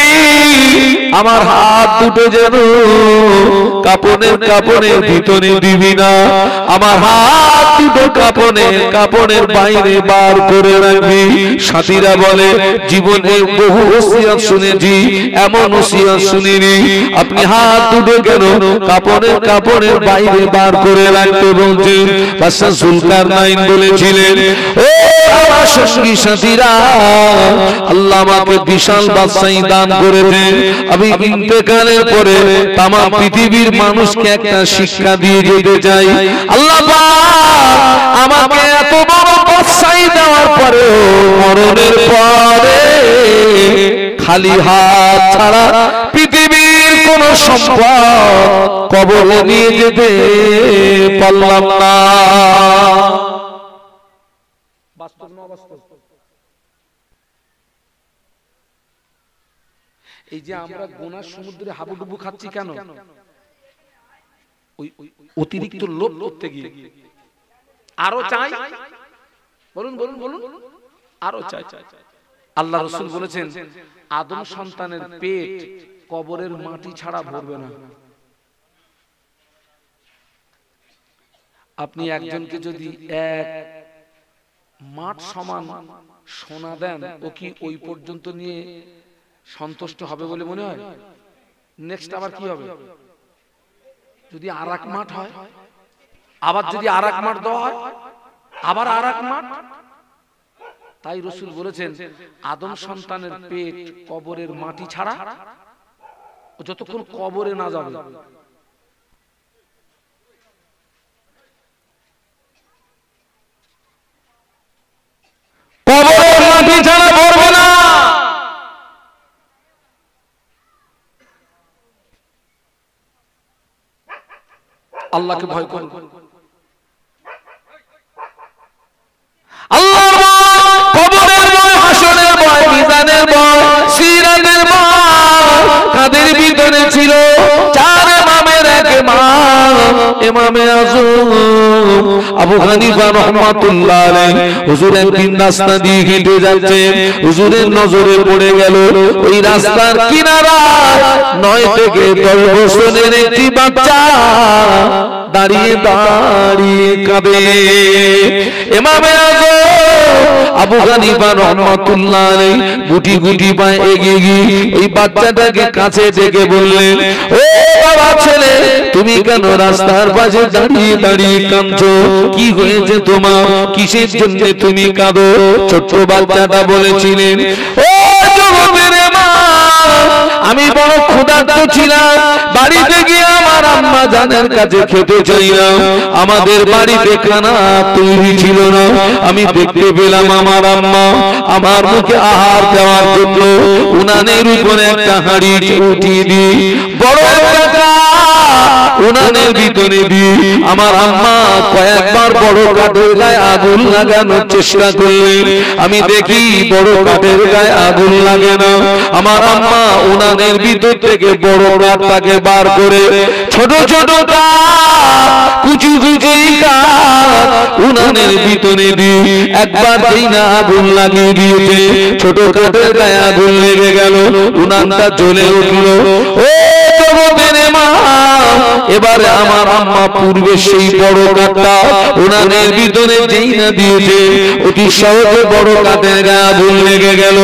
আমার হাত দুটো যেন কাপড়ের ভিতরে দিবি না, আমার হাত দুটো কাপড়ের বাইরে বার করে রাখবি। সাথীরা বলে, জীবনে বহু ওসিয়ত শুনেছি, এমন ওসিয়ত শুনিনি, আপনি হাত দুটো কেন কাপড়ের বাইরে বার করে রাখতে বলছেন? বাদশা জুলকারনাইন বলেছিলেন, ও আমার সঙ্গী সাথীরা, আল্লাহ আমাকে বিশাল বাদশাহী দান করেছেন, আমি ইন্তেকালের পরে তাম পৃথিবীর মানুষকে একটা শিক্ষা দিয়ে যেতে চাই। আল্লাহ আমাকে এত বড় বাদশাই দেওয়ার পরে মরণের পরে খালি হাত ছাড়া পৃথিবীর কোন সম্পদ কবরে নিয়ে যেতে পারলাম না। বাস্তব না বাস্তব? এই যে আমরা গুনার সমুদ্রে হাবুডুবু খাচ্ছি কেন? ওই অতিরিক্ত লোভ করতে গিয়ে আরো চাই, বলুন বলুন বলুন, আরো চাই। আল্লাহ রাসূল বলেছেন আদম সন্তানের পেট কবরের মাটি ছাড়া ভরবে না। আপনি একজনকে যদি এক মাঠ সমান সোনা দেন, ও কি ওই পর্যন্ত নিয়ে সন্তুষ্ট হবে বলে মনে হয়? নেক্সট আবার কি হবে? যদি আর এক মাঠ হয়, আবার যদি আর এক মাঠ দেওয়া হয়, আবার আর এক মাঠ। তাই রাসূল বলেছেন আদম সন্তানের পেট কবরের মাটি ছাড়া যতক্ষণ কবরে না যাবে কবরের মাটি ছাড়া ভরবে না। আল্লাহকে ভয় করুন। আল্লাহর ভয়, কবরের ভয়, হাসরের ভয়, মিজানের ভয়, সিরাতের ভয় কাদের ভিতরে ছিল? চার ইমামের এক ইমাম ইমামে আযম আবু হানিফা রাহমাতুল্লাহ আলাইহি। হুজুর একদিন রাস্তা দিয়ে হেঁটে যাচ্ছেন, হুজুরের নজরে পড়ে গেল ওই রাস্তার কিনারায় 9 থেকে 10 বছরের একটি বাচ্চা দাঁড়িয়ে দাঁড়িয়ে কাঁদে। ইমামে আযম আবু হানিফা রাহমাতুল্লাহ আলাইহি গুটি গুটি পায়ে এগিয়ে গিয়ে এই বাচ্চাটাকে কাছে ডেকে বললেন, ও বাবা ছেলে, তুমি কেন রাস্তার পাশে দাঁড়িয়ে দাঁড়িয়ে কাঁদছো? কি হয়েছে তোমার? কিসের জন্য তুমি কাঁদো? ছোট্ট বাচ্চাটা বলেছিলেন, ও যুবকের মা, আমি বড় ক্ষুধার্ত ছিলাম, বাড়িতে গিয়ে আমার আম্মা জানের কাছে খেতে চাইলাম, আমাদের বাড়িতে খানা তৈরি ছিল না। আমি দেখতে পেলাম আমার আম্মা আমার মুখে আহার দেওয়ার জন্য উনানের উপরে একটা হাঁড়ি উঠিয়ে দিই, বড় একটা উনানের ভিতরে দিই। আমার আম্মা কয়েকবার বড় কাঠের গায়ে আগুন লাগানোর চেষ্টা করলেন, আমি দেখি বড় কাঠের গায়ে আগুন লাগে না। আমার আম্মা উনানের ভিতর থেকে বড় কাঠটাকে বার করে ছোট ছোট কুচি কুচি কাঠ উনানের ভিতরে দিয়ে একবার যেই না আগুন লাগিয়ে দিয়েছে, ছোট কাঠের গায়ে আগুন লেগে গেল, উনানটা জ্বলে উঠল। ও যুবকের মা, এবারে আমার আম্মা পূর্বে সেই বড় কাঠটা উনানের ভিতরে যেই না দিয়েছে, অতি সহজে বড় কাঠের গায়ে আগুন লেগে গেল।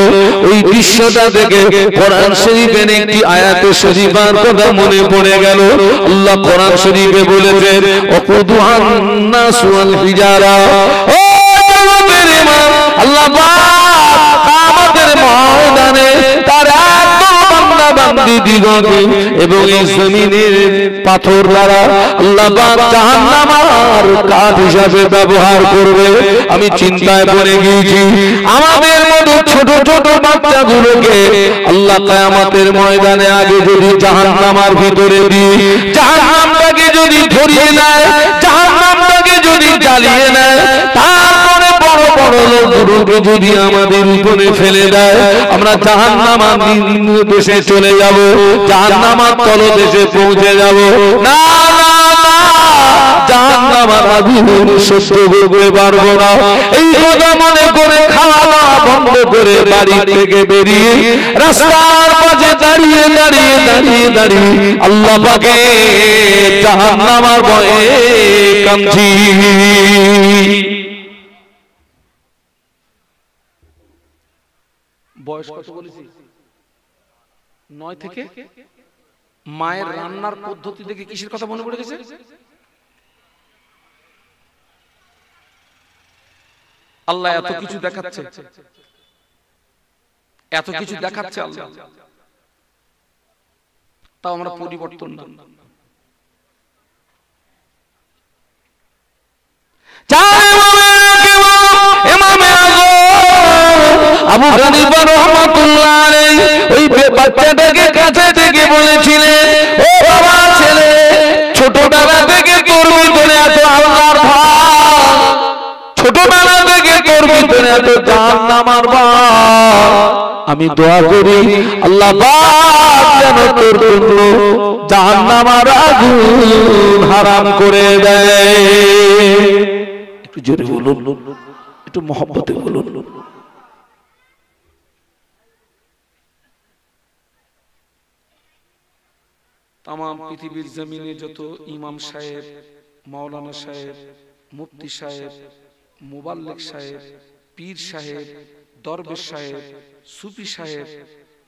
ওই দৃশ্যটা দেখে কোরআন শরীফের একটি আয়াতে শরীফার কথা মনে পড়ে গেল। আল্লাহ কোরআন শরীফে বলেছেন, ওয়াকুদুহান নাসু ওয়াল হিজারা। ও যুবকের মা, আল্লাহ পাক কিয়ামতের ময়দানে তার বান্দি দিগকে এবং এই জমিনের পাথর দ্বারা আল্লাহ পাক জাহান্নামের কাঠ হিসাবে ব্যবহার করবে। আমি চিন্তায় পড়ে গিয়েছি, আমাদের মতো ছোট ছোট বাচ্চাগুলোকে আল্লাহ কিয়ামতের ময়দানে আগে যদি জাহান্নামের ভিতরে দিই, জাহান্নামটাকে যদি ধরিয়ে নেয়, জাহান্নামটাকে যদি জ্বালিয়ে নেয়, তারপরে বড় বড় লোকগুলোকে যদি আমাদের উপরে ফেলে দেয়, আমরা জাহান্নামের নিম্ন দেশে চলে যাব, জাহান্নামের তলদেশে পৌঁছে যাব। না না না, জাহান্নামের আগুন সহ্য করতে পারবো না। এই কথা মনে করে খাওয়া দাওয়া বন্ধ করে বাড়ি থেকে বেরিয়ে রাস্তার পাশে দাঁড়িয়ে দাঁড়িয়ে দাঁড়িয়ে দাঁড়িয়ে আল্লাহ পাকে জাহান্নামের ভয়ে কাঁদছি। বয়স কত বলেছি? 9 থেকে। মায়ের রান্নার পদ্ধতি দেখে কিসের কথা মনে পড়ে গেছে? আল্লাহ এত কিছু দেখাচ্ছে, এত কিছু দেখাচ্ছে আল্লাহ, তাও আমরা পরিবর্তন না। চার আবু হানিফা রাহমাতুল্লাহ আলাইহি ওই বাচ্চাটাকে কাছে থেকে বলেছিলেন, ও বাবা ছেলে, ছোটবেলা থেকে তোর ভিতরে এত আল্লাহর ভয়, ছোটবেলা থেকে তোর ভিতরে এত জাহান্নামের ভয়, আমি দোয়া করি আল্লাহ পাক যেন তোর জন্য জাহান্নামের আগুন হারাম করে দেয়। একটু জোরে বলুন, একটু মহব্বতে বলুন। তাম পৃথিবীর জমিনে যত ইমাম সাহেব, মাওলানা সাহেব, মুফতি সাহেব, মুবাল্লিগ সাহেব, পীর সাহেব, দরবেশ সাহেব, সুফি সাহেব,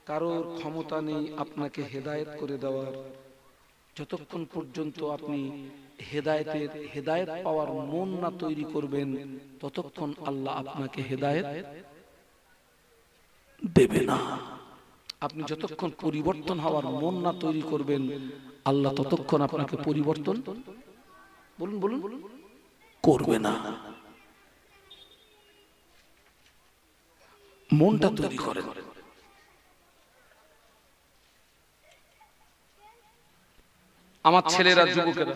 কারোর ক্ষমতা নেই আপনাকে হেদায়েত করে দেওয়ার। যতক্ষণ পর্যন্ত আপনি হেদায়েত পাওয়ার মন না তৈরি করবেন, ততক্ষণ আল্লাহ আপনাকে হেদায়েত দেবে না। আপনি যতক্ষণ পরিবর্তন হওয়ার মন না তৈরি করবেন, আল্লাহ ততক্ষণ আপনাকে পরিবর্তন বলুন বলুন করবে না। মনটা তৈরি করেন। আমার ছেলেরা, যুবকেরা,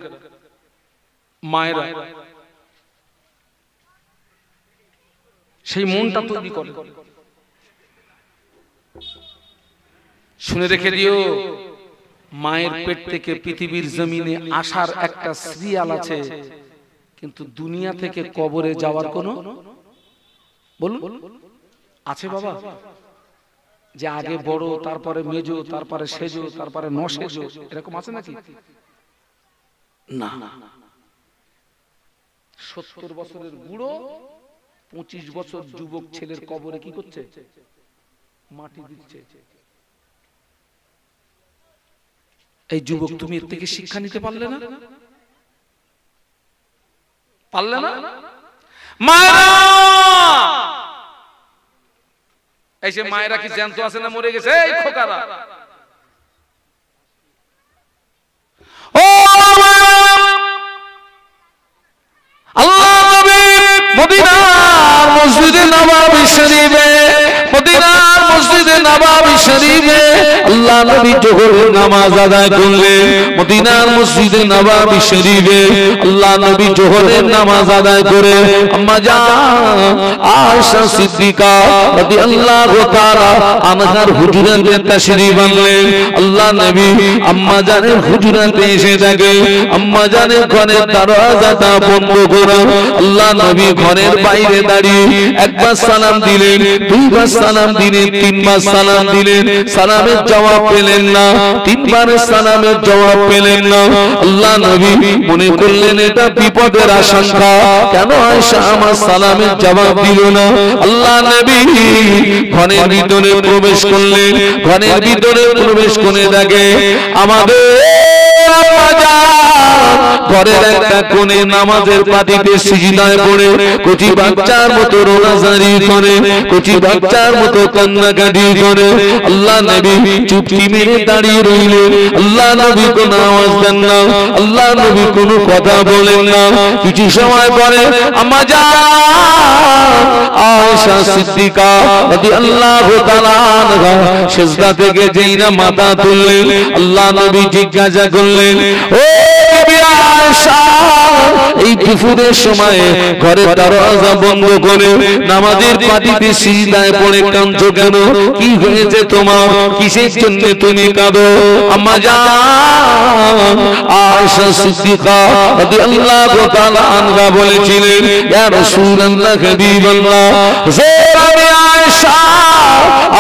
মায়েরা সেই মনটা তৈরি করে। শুনে রেখে দিও, মায়ের পেট থেকে পৃথিবীর জমিনে আসার একটা সিরিয়াল আছে, কিন্তু দুনিয়া থেকে কবরে যাওয়ার কোনো বলুন আছে বাবা? যে আগে বড়, তারপরে মেজো, তারপরে সেজো, তারপরে নসেজো, এরকম আছে নাকি? না। 70 বছরের বুড়ো 25 বছর যুবক ছেলের কবরে কি করছে? মাটি দিচ্ছে। এই যুবক, তুমি এর থেকে শিক্ষা নিতে পারলে না? পারলে না? মায়েরা, এই যে মায়েরা কি জ্যান্ত আছে না মরে গেছে? এই খোকারা, ও আল্লাহ নবী মদিনার মসজিদে নববী শরীফে, মদিনার মসজিদে নববী শরীফে আল্লাহ নবী জোহরের নামাজ আদায় করলেন। মদিনার মসজিদে নববী শরীফে আল্লাহ নবী জোহরের নামাজ আদায় করে আম্মা জান আয়েশা সিদ্দিকা রাদিয়াল্লাহু তাআলা আনহার হুজরাতে তাশরীফ আনলেন। আল্লাহ নবী আম্মা জানের হুজরাতে এসে থাকে। আম্মা জানের ঘরের দরজাটা বন্ধ করে আল্লাহ নবী ঘরের বাইরে দাঁড়িয়ে একবার সালাম দিলেন, দুইবার সালাম দিলেন, তিনবার সালাম দিলেন, সালামের জবাব পেলেন না, তিনবার সালামের জবাব পেলেন না। আল্লাহ নবী মনে করলেন এটা বিপদের আশঙ্কা, কেন আয়েশা আমার সালামের জবাব দিল না? আল্লাহ নবী ঘরের ভিতরে প্রবেশ করলেন। ঘরের ভিতরে প্রবেশ করে দেখে আমাদের ঘরের একটা কোণে নামাজের পাটিতে সিজদায় পড়ে কচি বাচ্চার মতো রোনাজারি করে, কচি বাচ্চার মতো কান্নাকাটি করে। আল্লাহ নবী চুপটি মেরে দাঁড়িয়ে রইলেন। আল্লাহ নবী কোনো আওয়াজ দেন না, আল্লাহ নবী কোনো কথা বলেন না। কিছু সময় পরে আম্মা জান আয়েশা সিদ্দিকা রাদিয়াল্লাহু তাআলা আনহা সিজদা থেকে যেই না মাথা তুললেন, আল্লাহ নবী জিজ্ঞাসা করলেন, ও আয়েশা, এই দুপুরের সময় ঘরের দরজা বন্ধ করে নামাজের পাটিতে সিজদায় পড়ে কাঁদছো কেন? কি হয়েছে তোমার? কিসের জন্য তুমি কাঁদো? আম্মা জান আয়েশা সিদ্দিকা রাদিয়াল্লাহু তাআলা আনহা বলেছিলেন, ইয়া রাসূলুল্লাহ, হাবিবাল্লাহ, আমি আয়েশা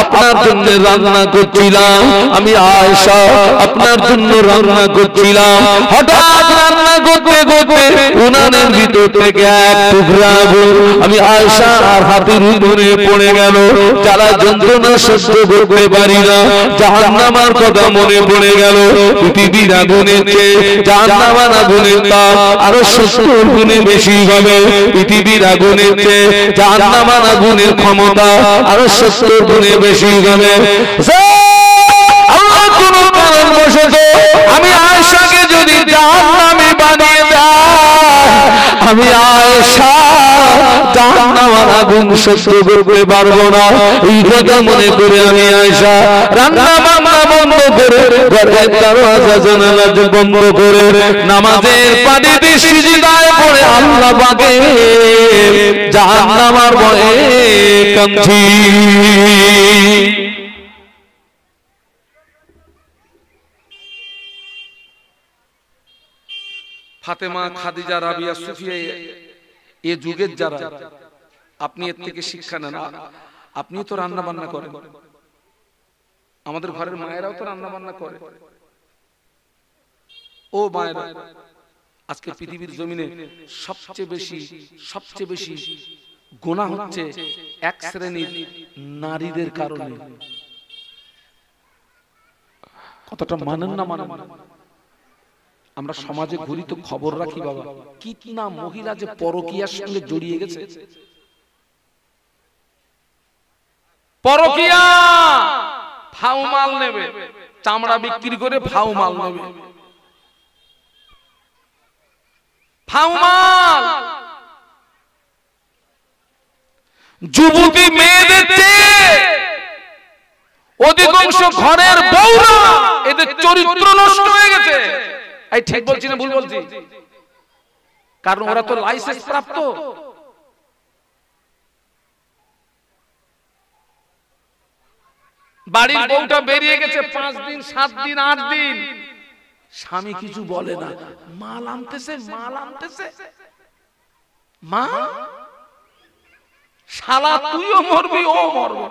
আপনার জন্য রান্না করছিলাম, আমি আয়েশা আপনার জন্য রান্না করছিলাম। হঠাৎ রান্না করতে করতে উনানের ভিতর থেকে এক টুকরা আগুন আমি আয়েশা আর হাতের উপরে পড়ে গেল। যারা যন্ত্রণা সহ্য করতে পারি না, জাহান্নামের কথা মনে পড়ে গেল। পৃথিবীর আগুনের চেয়ে জাহান্নামের আগুনের তাপ আরো 70 গুণে বেশি হবে। পৃথিবীর আগুনের চেয়ে জাহান্নামের আগুনের ক্ষমতা আরো 70 গুণে বেশি হবে। আল্লাহ কোন কারণ বশত আমি আয়েশাকে যদি জাহান্নামী বানিয়ে দেয়, আমি আয়েশা জাহান্নাম আমার আগুন সহ্য করতে পারবো না। এই কথা মনে করে আমি আয়েশা রান্না বান্না বন্ধ করে ঘরের দরজা জানালা বন্ধ করে নামাজের পানিতে সিজদায় পড়ে আল্লাহ পাকে জাহান্নামের ভয়ে কাঁদছি। ফাতেমা, খাদিজা, রাবিয়া, সুফিয়া এ যুগের যারা, আপনি এর থেকে শিক্ষা নেন। আপনি তো রান্না বান্না করেন, আমাদের ঘরের মায়েরাও তো রান্না বান্না করে। ও মায়েরা, আজকে পৃথিবীর জমিনে সবচেয়ে বেশি গুনাহ হচ্ছে এক শ্রেণীর নারীদের কারণে। কতটা মানেন না মানেন না? আমরা সমাজে ঘুরি তো খবর রাখি বাবা, কি না মহিলা যে পরকীয়ার সঙ্গে জড়িয়ে গেছে। পরকীয়া, ফাউ মাল নেবে, চামড়া বিক্রি করে ফাউ মাল নেবে, ফাউ মাল। যুবতী মেয়েদের চেয়ে অধিকাংশ ঘরের বউরা এদের চরিত্র নষ্ট হয়ে গেছে। এই ঠিক বলছি না ভুল বলছি? কারণ ওরা তো লাইসেন্স প্রাপ্ত। বাড়ির বউটা বেরিয়ে গেছে 5 দিন 7 দিন 8 দিন, স্বামী কিছু বলে না, মাল আনতেছে মা, শালা তুইও মরবি ও মরবে,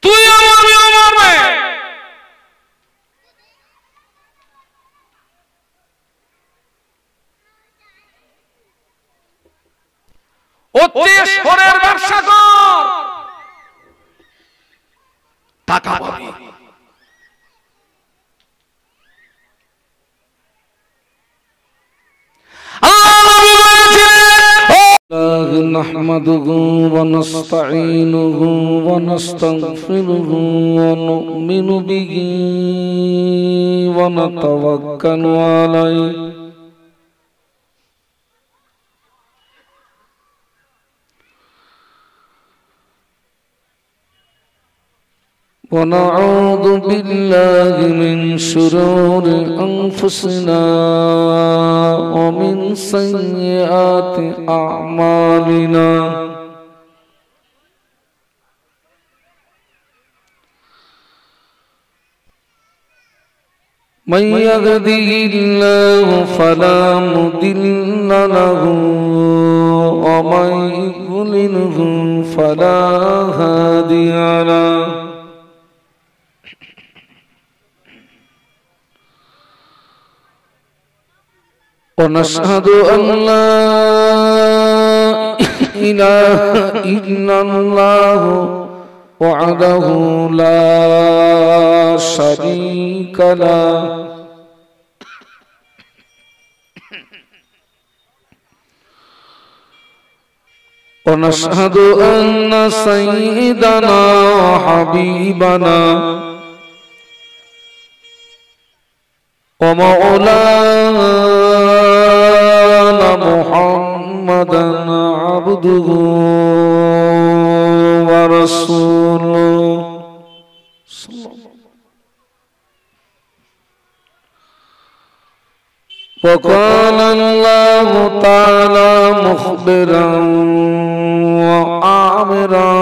তুইও মরবি ও মরবে। সরের ব্যবসা কর, টাকা পাবি। نحمده ونستعينه ونستغفره ونؤمن به ونتوكل عليه ونعوذ بالله من شرور أنفسنا ومن سيئات أعمالنا من يهده الله فلا مضل له ومن يضلله فلا هادي له ونشهد أن لا إله إلا الله وحده لا شريك له ونشهد أن سيدنا وحبيبنا ومولانا محمدا عبده ورسوله وقال الله تعالى مخبرا وآمرا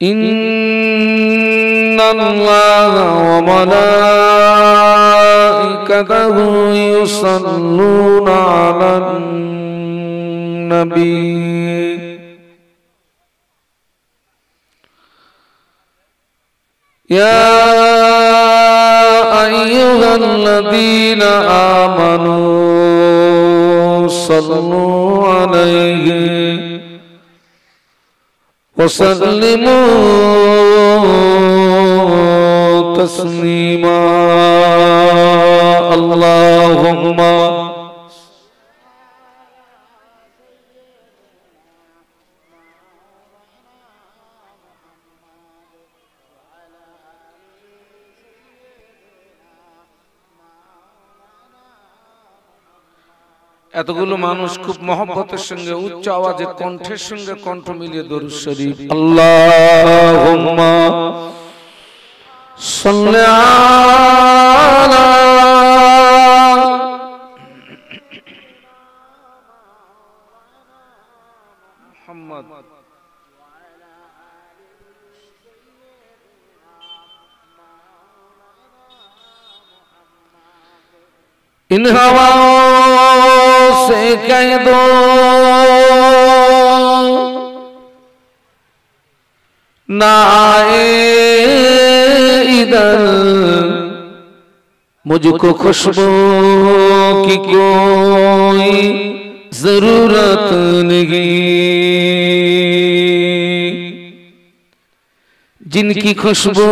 إن الله وملائكته يصلون على النبي يا أيها الذين آمنوا صلوا عليه وسلموا تسليما اللهم এতগুলো মানুষ খুব মহব্বতের সঙ্গে উচ্চ আওয়াজে কণ্ঠের সঙ্গে কণ্ঠ মিলিয়ে দরুদ শরীফ আল্লাহুম্মা সাল্লি আলা মুহাম্মদ इन हवाओं से कह दो ना आए इधर मुझको खुशबू की कोई जरूरत नहीं जिनकी खुशबू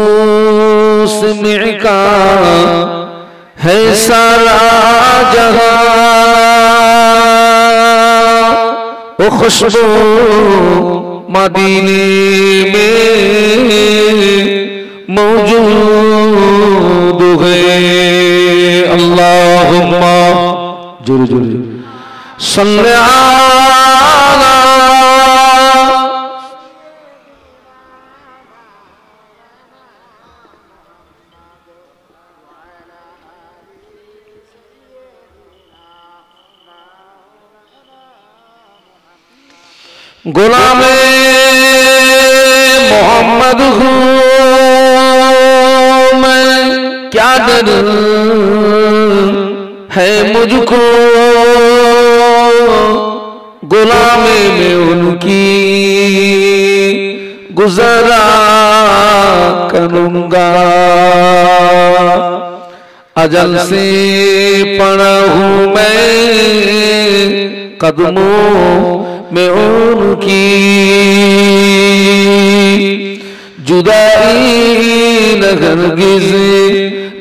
से महका है सारा जहां वो खुशबू मदीने में मौजूद है अल्लाहुम्मा जोरे जोरे सल्ली अला गुलामे मोहम्मद हूँ मैं क्या डर है मुझको गुलामे में उनकी गुज़रा करूँगा अजल से पड़ा हूँ मैं कदमों में उनकी जुदाई न हरगिज़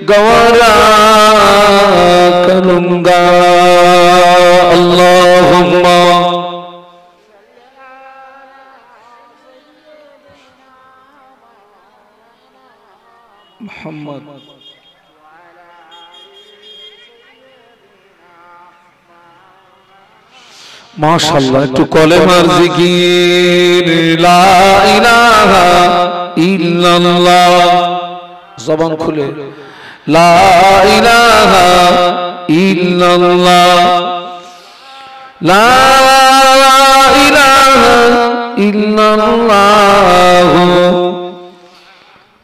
गवारा करूँगा अल्लाहुम्मा मुहम्मद माशाअल्लाह একটু কলেমার জিকির লা ইলাহা ইল্লাল্লাহ জবান খুলে লা ইলাহা ইল্লাল্লাহ লা ইলাহা ইল্লাল্লাহ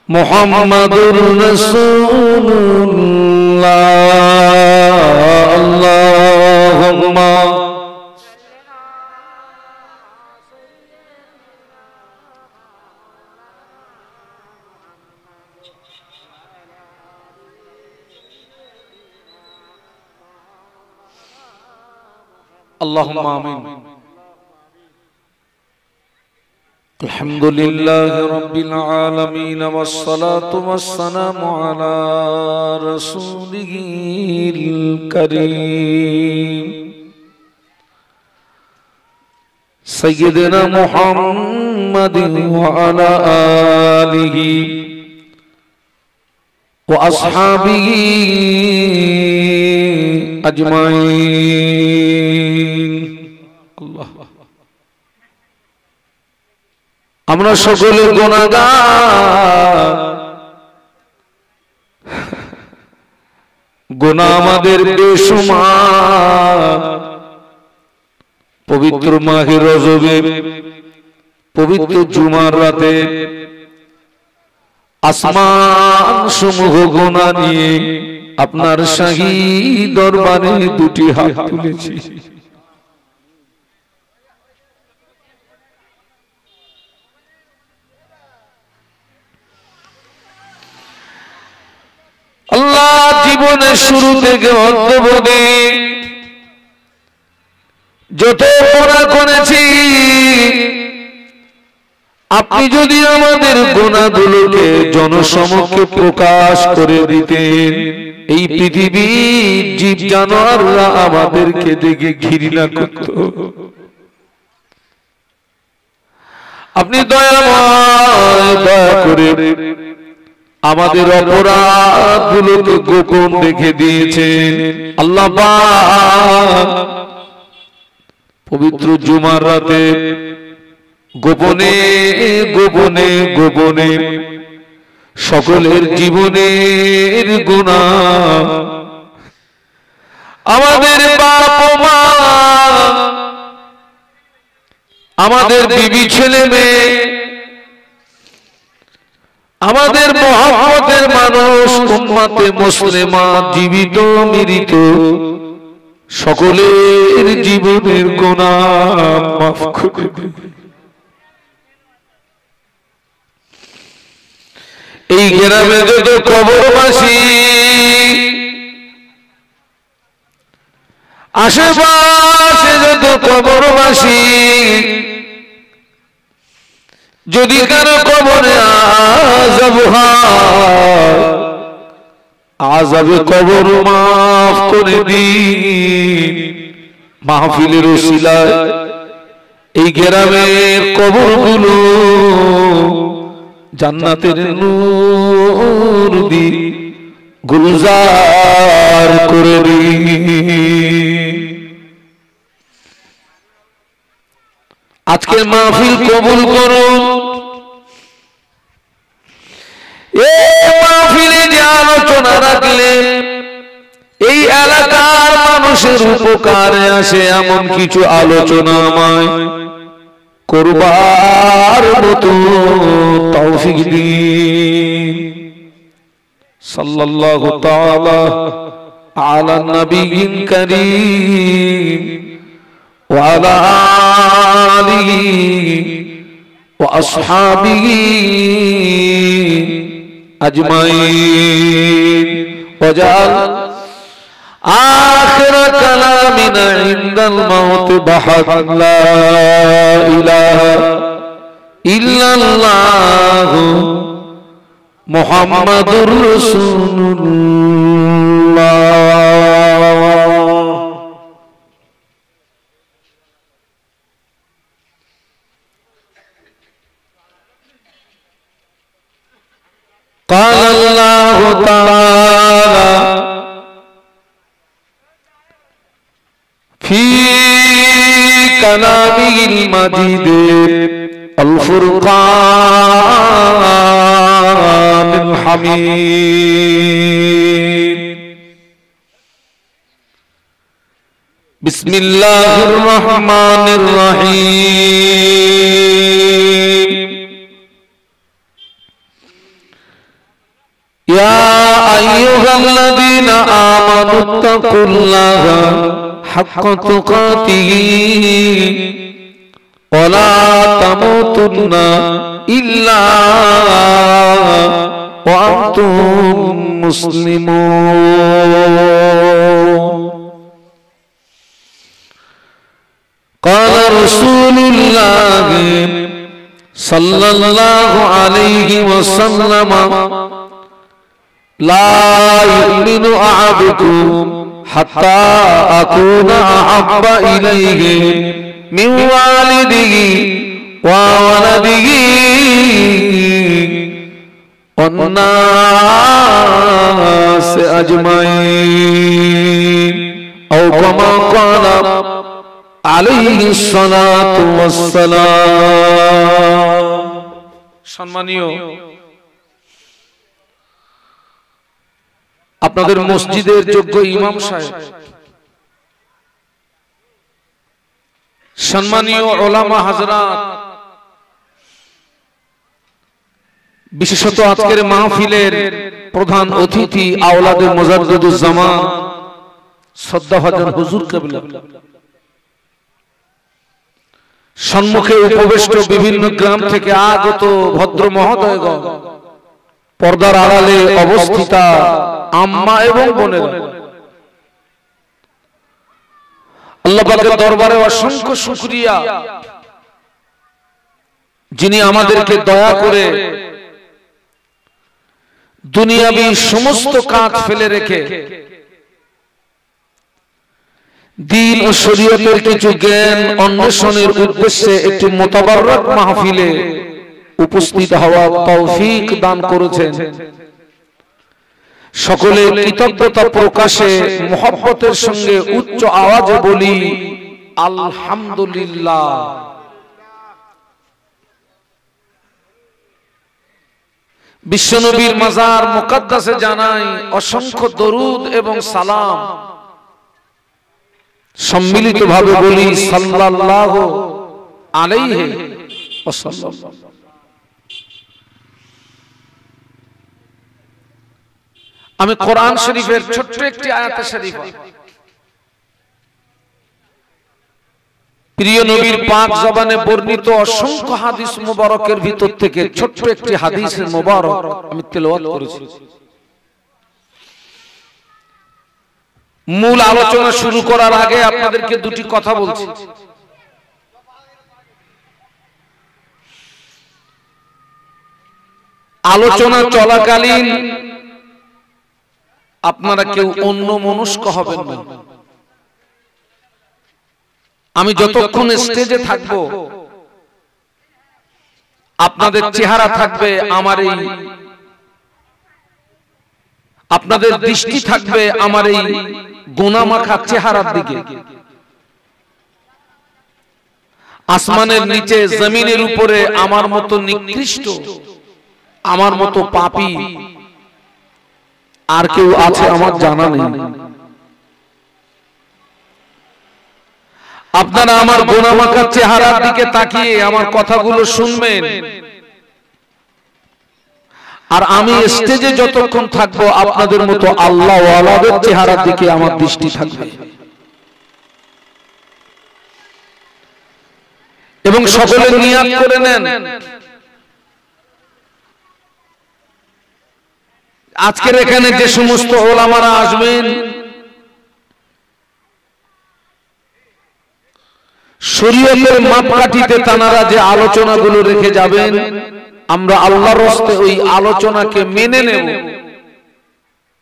মুহাম্মাদুর রাসূলুল্লাহ আল্লাহুম্মা اللهم آمين الحمد لله رب العالمين والصلاة والسلام على رسوله الكريم سيدنا محمد وعلى آله وأصحابه أجمعين الله আমরা সকলে গুনাহগার গুনাহ আমাদের বেশুমার পবিত্র মাহে রজবে পবিত্র জুমার রাতে আসমান সমূহ গুনাহ নিয়ে আপনার শাহী দরবারে দুটি হাত তুলেছি আল্লাহ জীবনের শুরু থেকে অন্ত অবধি যত গুনাহ করেছি আপনি যদি আমাদের গুনাহগুলোকে জনসমক্ষে প্রকাশ করে দিতেন এই পৃথিবীর জীব জানোয়াররা আমাদেরকে দেখে ঘৃণা করত আপনি দয়াময় দয়া করে আমাদের অপরাধগুলোকে গোপন রেখে দিয়েছেন আল্লাহ পাক পবিত্র জুমার রাতে গোপনে গোপনে গোপনে সকলের জীবনের গুনাহ, আমাদের বাপ মা, আমাদের বিবি ছেলে মেয়ে, আমাদের মহব্বতের মানুষ, উম্মতে মুসলিমা, জীবিত মৃত সকলের জীবনের গুনাহ মাফ করে দিন। এই গ্রামে যত কবরবাসী, আশেপাশে যত কবরবাসী, যদি কারো কবরে আযাব হয়, আযাবে কবর মাফ করে দিন। মাহফিলের ওসিলায় এই গ্রামের কবরগুলো জান্নাতের নূর দিয়ে গুলজার করে দিন। আজকের মাহফিল কবুল করুন। এই মাহফিলে যে আলোচনা রাখলেন, এই এলাকার মানুষের উপকারে আসে এমন কিছু আলোচনা আমায় করবার মতো তৌফিক দিন। সাল্লাল্লাহু তাআলা আলা নবিয়্যিন কারীম ওয়া আলা আলিহি ওয়া আসহাবিহি আজমাইন ওয়াজআল آخر كلامنا عند الموت بحق لا إله إلا الله محمد رسول الله. قال الله تعالى في كلامه المجيد الفرقان الحميد. بسم الله الرحمن الرحيم. يا أيها الذين آمنوا اتقوا الله حق تقاته ولا تموتن إلا وأنتم مسلمون. قال رسول الله صلى الله عليه وسلم لا يؤمن أحدكم حتى أكون أحب إليه من والده وولده والناس أجمعين أو كما قال عليه الصلاة والسلام. সম্মানীয় আপনাদের মসজিদের যোগ্য ইমাম সাহেব, সম্মানীয় উলামা হযরত, বিশেষত আজকের মাহফিলের প্রধান অতিথি আওলাদে মুজাদ্দিদুজ জামান শ্রদ্ধাভাজন হুজুর কিবলা, সম্মুখে উপবিষ্ট বিভিন্ন গ্রাম থেকে আগত ভদ্র মহোদয়গণ, পর্দার আড়ালে অবস্থিতা আম্মা এবং বোনেরা, আল্লাহ পাকের দরবারে অসংখ্য শুকরিয়া, যিনি আমাদেরকে দয়া করে দুনিয়াবি সমস্ত কাজ ফেলে রেখে দ্বীন ও শরীয়তের কিছু জ্ঞান অন্বেষণের উদ্দেশ্যে একটি মুতাবাররক মাহফিলে উপস্থিত হওয়ার তৌফিক দান করেছেন। সকলে কৃতজ্ঞতা প্রকাশে মুহাব্বতের সঙ্গে উচ্চ আওয়াজে বলি আলহামদুলিল্লাহ। বিশ্বনবীর মাজার মুকদ্দাসে জানাই অসংখ্য দরুদ এবং সালাম। সম্মিলিতভাবে বলি সাল্লাল্লাহু আলাইহি ওয়াসাল্লাম। আমি কোরআন শরীফের ছোট্ট একটি আয়াত শরীফ, প্রিয় নবীর পাক জবানে বর্ণিত অসংখ্য হাদিস মুবারকের ভিতর থেকে ছোট্ট একটি হাদিস মুবারক আমি তেলাওয়াত করেছি। মূল আলোচনা শুরু করার আগে আপনাদেরকে দুটি কথা বলছি। আলোচনা চলাকালীন আপনারা কেউ অন্যমনস্ক হবেন না। আমি যতক্ষণ স্টেজে থাকব আপনাদের চেহারা থাকবে আমার এই, আপনাদের দৃষ্টি থাকবে আমার এই গুনামাখা চেহারার দিকে। আসমানের নিচে জমিনের উপরে আমার মতো নিকৃষ্ট, আমার মতো পাপী আর কেউ আছে আমার জানা নেই। আপনারা আমার গুনামাখা চেহারার দিকে তাকিয়ে আমার কথাগুলো শুনবেন, আর আমি স্টেজে যতক্ষণ থাকবো আপনাদের মতো আল্লাহ ওয়ালাদের চেহারার দিকে আমার দৃষ্টি থাকবে। এবং সকলে নিয়াত করে নেন, আজকের এখানে যে সমস্ত ওলামারা আসবেন শরীয়তের মাপকাঠিতে তানারা যে আলোচনাগুলো রেখে যাবেন, আমরা আল্লাহর রাস্তে ওই আলোচনাকে মেনে নেব।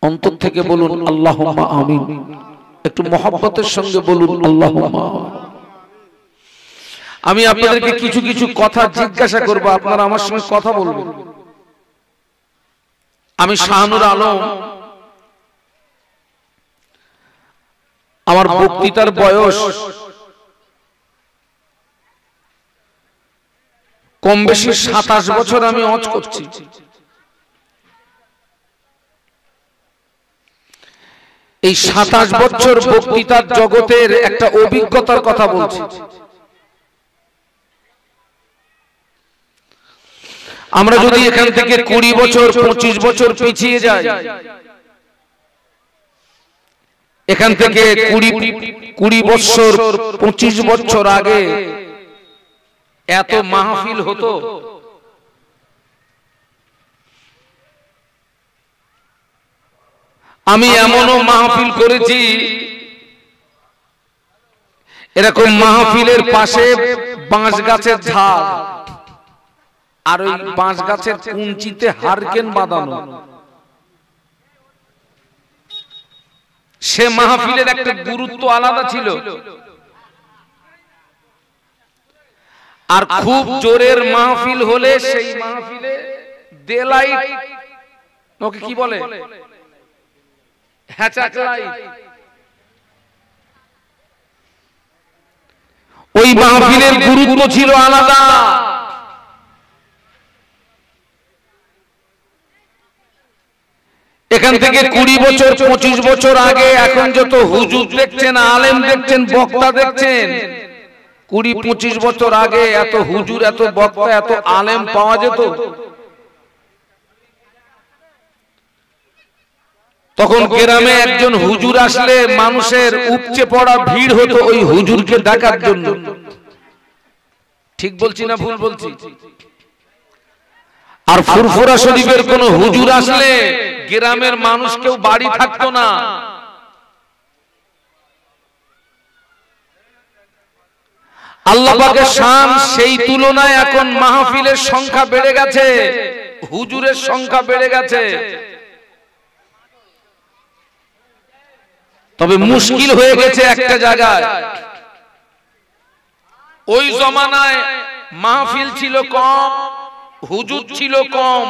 অন্তর থেকে বলুন আল্লাহুম্মা আমিন। একটু মহব্বতের সঙ্গে বলুন আল্লাহুম্মা। আমি আপনাদেরকে কিছু কিছু কথা জিজ্ঞাসা করব, আপনারা আমার সঙ্গে কথা বলবেন। আমি শাহানুর আলম, আমার বক্তৃতার বয়স কম বেশি 27 বছর আমি ওয়াজ করছি। এই 27 বছর বক্তৃতার জগতের একটা অভিজ্ঞতার কথা বলছি। আমরা যদি এখান থেকে 20 বছর 25 বছর পিছিয়ে যাই, এখান থেকে 20 বছর 25 বছর আগে এত মাহফিল হতো। আমি এমনও মাহফিল করেছি, এরকম মাহফিলের পাশে বাঁশ গাছের ঝাড়, আর ওই বাঁশ গাছের কুঞ্চিতে হারকেন বাঁধানো। সে মাহফিলের একটা গুরুত্ব আলাদা ছিল। আর খুব জোরের মাহফিল হলে সেই মাহফিলে ডেলাইট, ওকে কি বলে, হ্যাচাক লাইট, ওই মাহফিলের গুরুত্ব ছিল আলাদা। এখান থেকে 20 বছর 25 বছর আগে এখন যত হুজুর দেখছেন, আলেম দেখছেন, বক্তা দেখছেন, 20-25 বছর আগে এত হুজুর, এত বক্তা, এত আলেম পাওয়া যেত? তখন গ্রামে একজন হুজুর আসলে মানুষের উপচে পড়া ভিড় হতো ওই হুজুরকে দেখার জন্য। ঠিক বলছি না ভুল বলছি? আর ফুরফুরা শরীফের কোন হুজুর আসলে গ্রামের মানুষ কেউ বাড়ি থাকতো না। আল্লাহ পাকের শান সেই তুলনায় এখন মাহফিলের সংখ্যা বেড়ে গেছে, হুজুরের সংখ্যা বেড়ে গেছে। তবে মুশকিল হয়ে গেছে একটা জায়গায়, ওই জমানায় মাহফিল ছিল কম, হুজুর ছিল কম,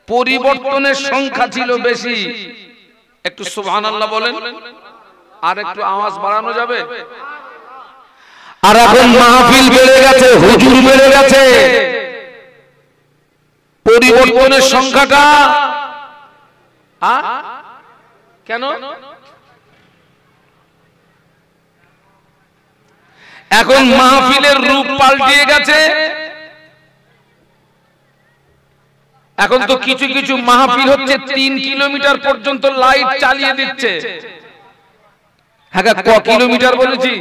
পরিবর্তনের সংখ্যা ছিল বেশি। একটু সুবহানাল্লাহ বলেন, আর একটু আওয়াজ বাড়ানো যাবে? আর এখন মাহফিল বেড়ে গেছে, হুজুর বেড়ে গেছে, পরিবর্তনের সংখ্যাটা কেন? এখন মাহফিলের রূপ পাল্টিয়ে গেছে। এখন তো কিছু কিছু মাহফিল হচ্ছে 3 কিলোমিটার পর্যন্ত লাইট চালিয়ে দিচ্ছে। হ্যাঁ, ক কিলোমিটার বলেছি?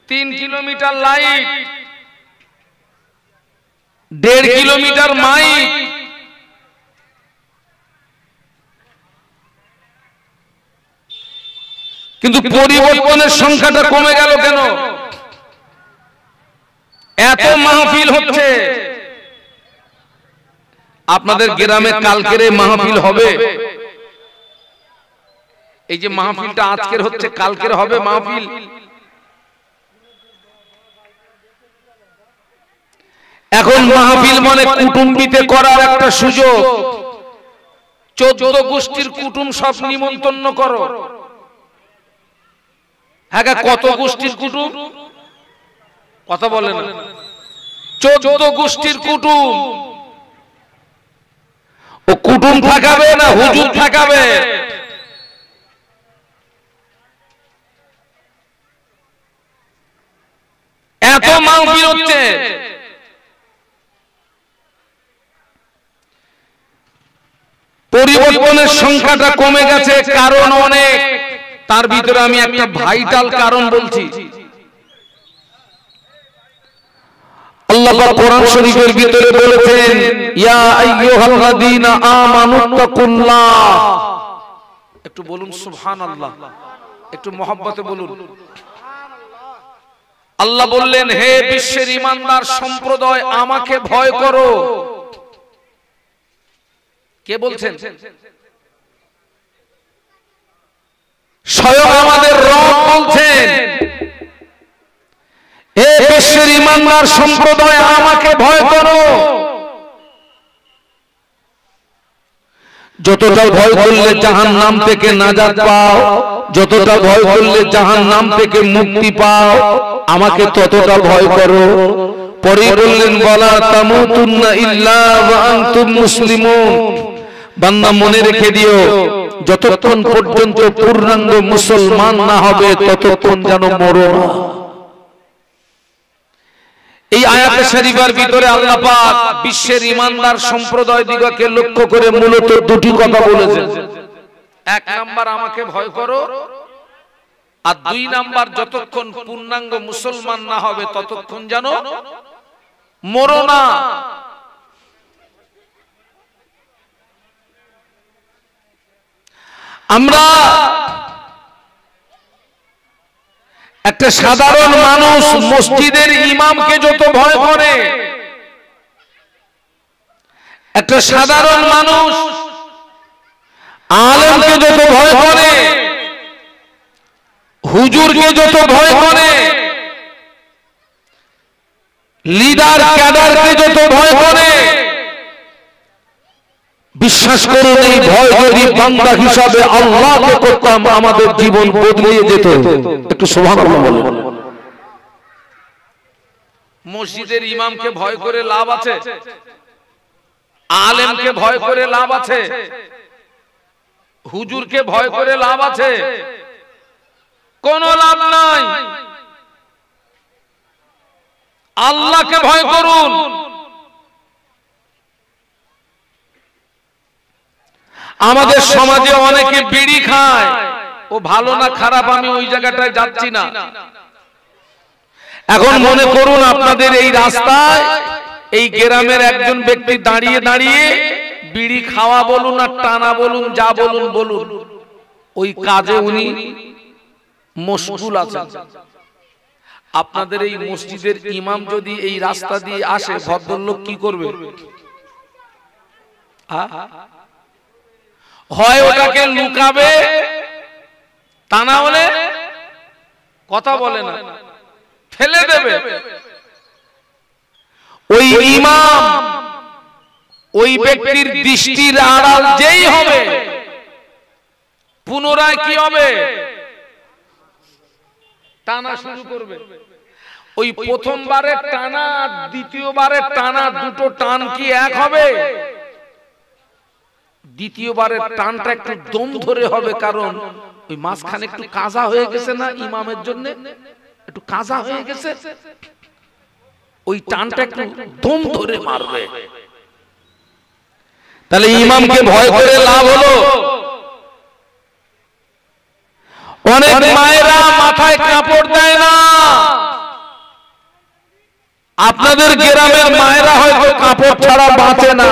3 কিলোমিটার লাইট, 1.5 কিলোমিটার মাইক। কিন্তু পরিবর্তনের সংখ্যাটা কমে গেল কেন? এত মাহফিল হচ্ছে। আপনাদের গ্রামে কালকের মাহফিল হবে? এই যে মাহফিলটা আজকের হচ্ছে, কালকের হবে মাহফিল? এখন মাহফিল মানে কুটুম্বিতে করার একটা সুযোগ। 14 গোষ্ঠীর কুটুম সব নিমন্ত্রণ করো। হ্যাঁ, কত গোষ্ঠীর কুটুম? কথা বলে না। 14 গোষ্ঠীর কুটুম। ও কুটুম থাকাবে না হুজুর থাকাবে? এত মাহফিল হচ্ছে। পরিবর্তনের সংখ্যাটা কমে গেছে, কারণ অনেক। তার ভিতরে আমি একটা ভাইটাল কারণ বলছি। আল্লাহ পাক কোরআন শরীফের ভিতরে বলেছেন, ইয়া আইয়ুহাল্লাযীনা আমানুত্তাকুল্লাহ। একটু বলুন সুবহানাল্লাহ, একটু মহব্বতে বলুন। আল্লাহ বললেন, হে বিশ্বের ঈমানদার সম্প্রদায়, আমাকে ভয় করো। কে বলছেন? স্বয়ং আমাদের রব বলছেন, হে বিশ্বের ঈমানদার সম্প্রদায়, আমাকে ভয় করো। যতটা ভয় করলে জাহান্নাম থেকে নাজাত পাও, যতটা ভয় করলে জাহান্নাম থেকে মুক্তি পাও, আমাকে ততটা ভয় করো। পরে বললেন, ওয়ালা তামুতুন্না ইল্লা ওয়া আনতুম মুসলিমুন। বান্দা মনে রেখে দিও, যতক্ষণ পর্যন্ত পূর্ণাঙ্গ মুসলমান না হবে ততক্ষণ যেন মরো না। এই আয়াতে শরীফের ভিতরে আল্লাহ পাক বিশ্বের ঈমানদার সম্প্রদায় দিগকে লক্ষ্য করে মূলত দুটি কথা বলেছেন। এক নাম্বার, আমাকে ভয় করো, আর 2 নাম্বার, যতক্ষণ পূর্ণাঙ্গ মুসলমান না হবে ততক্ষণ যেন মরো না। আমরা একটা সাধারণ মানুষ মসজিদের ইমামকে যত ভয় করে, একটা সাধারণ মানুষ আলেমকে যত ভয় করে, হুজুরকে যত ভয় করে, লিডার ক্যাডারকে যত ভয় করে, বিশ্বাস করুন, এই ভয় যদি বান্দা হিসাবে আল্লাহকে করতাম, আমাদের জীবন বদলে যেত। একটু সুবহানাল্লাহ বলুন। মসজিদের ইমামকে ভয় করে লাভ আছে? আলেমকে ভয় করে লাভ আছে? হুজুরকে ভয় করে লাভ আছে? কোনো লাভ নাই। আল্লাহকে ভয় করুন। আমাদের সমাজে অনেকে বিড়ি খায়, ও ভালো না খারাপ আমি ওই জায়গাটায় যাচ্ছি না। এখন মনে করুন আপনাদের এই রাস্তায় এই গ্রামের একজন ব্যক্তি দাঁড়িয়ে দাঁড়িয়ে বিড়ি খাওয়া বলুন আর টানা বলুন, যা বলুন বলুন, ওই কাজে উনি মশগুল আছেন। আপনাদের এই মসজিদের ইমাম যদি এই রাস্তা দিয়ে আসে, ভদ্রলোক কি করবে? হয় ওটাকে লুকাবে, তা না হলে কথা বলে না, ফেলে দেবে। ওই ইমাম ওই ব্যক্তির দৃষ্টির আড়াল যেই হবে, পুনরায় কি হবে? টানা শুরু করবে। ওই প্রথমবারের টানা দ্বিতীয়বারের টানা দুটো টান কি এক হবে? দ্বিতীয়বারের টানটা একটু দম ধরে হবে, কারণ ওই মাঝখানে একটু কাজা হয়ে গেছে না, ইমামের জন্য একটু কাজা হয়ে গেছে, ওই টানটা একটু দম ধরে মারবে। তাহলে ইমামকে ভয় করে লাভ হলো? অনেক মায়েরা মাথায় কাপড় দেয় না। আপনাদের গ্রামের মায়েরা হয়তো কাপড় ছাড়া বাঁচে না।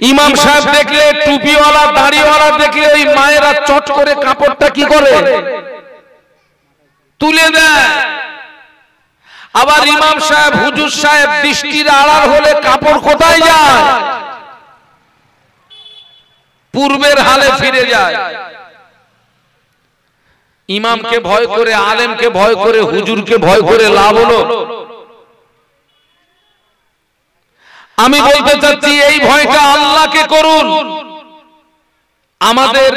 ইমাম সাহেব দেখলে, টুপিওয়ালা দাড়িওয়ালা দেখলে ওই মায়েরা চট করে কাপড়টা কি করে? তুলে দেয়। আবার ইমাম সাহেব, হুজুর সাহেব দৃষ্টির আড়াল হলে কাপড় কোথায় যায়? পূর্বের হালে ফিরে যায়। ইমামকে ভয় করে, আলেমকে ভয় করে, হুজুরকে ভয় করে লাভ হলো? আমি বলতে চাচ্ছি, এই ভয়টা আল্লাহকে করুন। আমাদের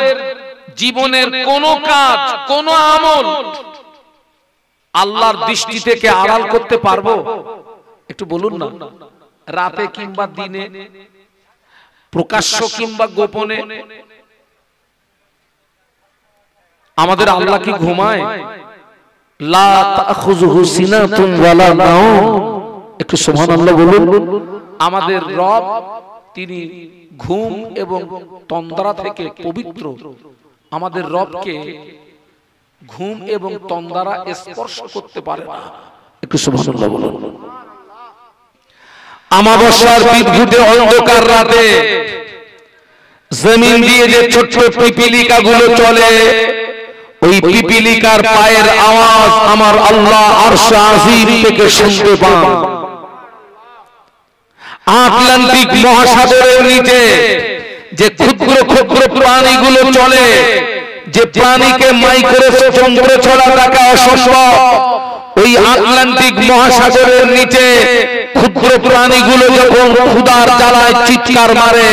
জীবনের কোন কাজ, কোন আমল আল্লাহর দৃষ্টি থেকে আড়াল করতে পারবো? একটু বলুন না। রাতে কিংবা দিনে, প্রকাশ্য কিংবা গোপনে, আমাদের আল্লাহ কি ঘুমায়? লা তাখুযুহু সিনাতুন ওয়ালা নাওম। একটু সুবহানাল্লাহ বলুন। আমাদের রব, তিনি ঘুম এবং তন্দ্রা থেকে পবিত্র। আমাদের রবকে ঘুম এবং তন্দ্রা স্পর্শ করতে পারে না। একটু সুবহানাল্লাহ বলুন। আমাবস্যার বিদঘুটে অন্ধকার রাতে জমিন দিয়ে যে ছোট্ট পিপিলিকা গুলো চলে, ওই পিপিলিকার পায়ের আওয়াজ আমার আল্লাহ আরশ আজিম থেকে শুনতে পান। আটলান্টিক মহাসাগরের নিচে যে ক্ষুদ্র ক্ষুদ্র প্রাণীগুলো চলে, যে প্রাণীকে মাইক্রোস্কোপে ছড়া দেখা অসম্ভব, ওই আটলান্টিক মহাসাগরের নিচে ক্ষুদ্র প্রাণীগুলো যখন ক্ষুধার জ্বালায় চিৎকার মারে,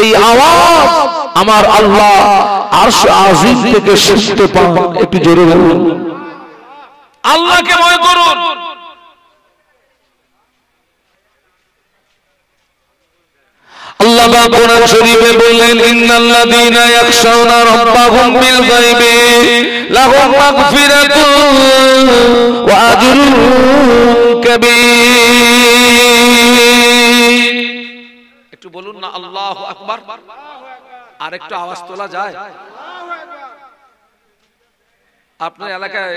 ওই আওয়াজ আমার আল্লাহ আরশ আজিম থেকে শুনতে পান। একটু জোরে বলুন। আল্লাহকে ভয় করুন। আল্লাহ পাক কোরআন শরীফে বললেন, ইন্নাল্লাযীনা ইয়াখশাউনা রাব্বাহুম বিল গায়বি লাহুম মাগফিরাতুন ওয়া আজরুন কাবীর। একটু বলুন না আল্লাহু আকবার। আর একটু আওয়াজ তোলা যায়? আপনার এলাকায়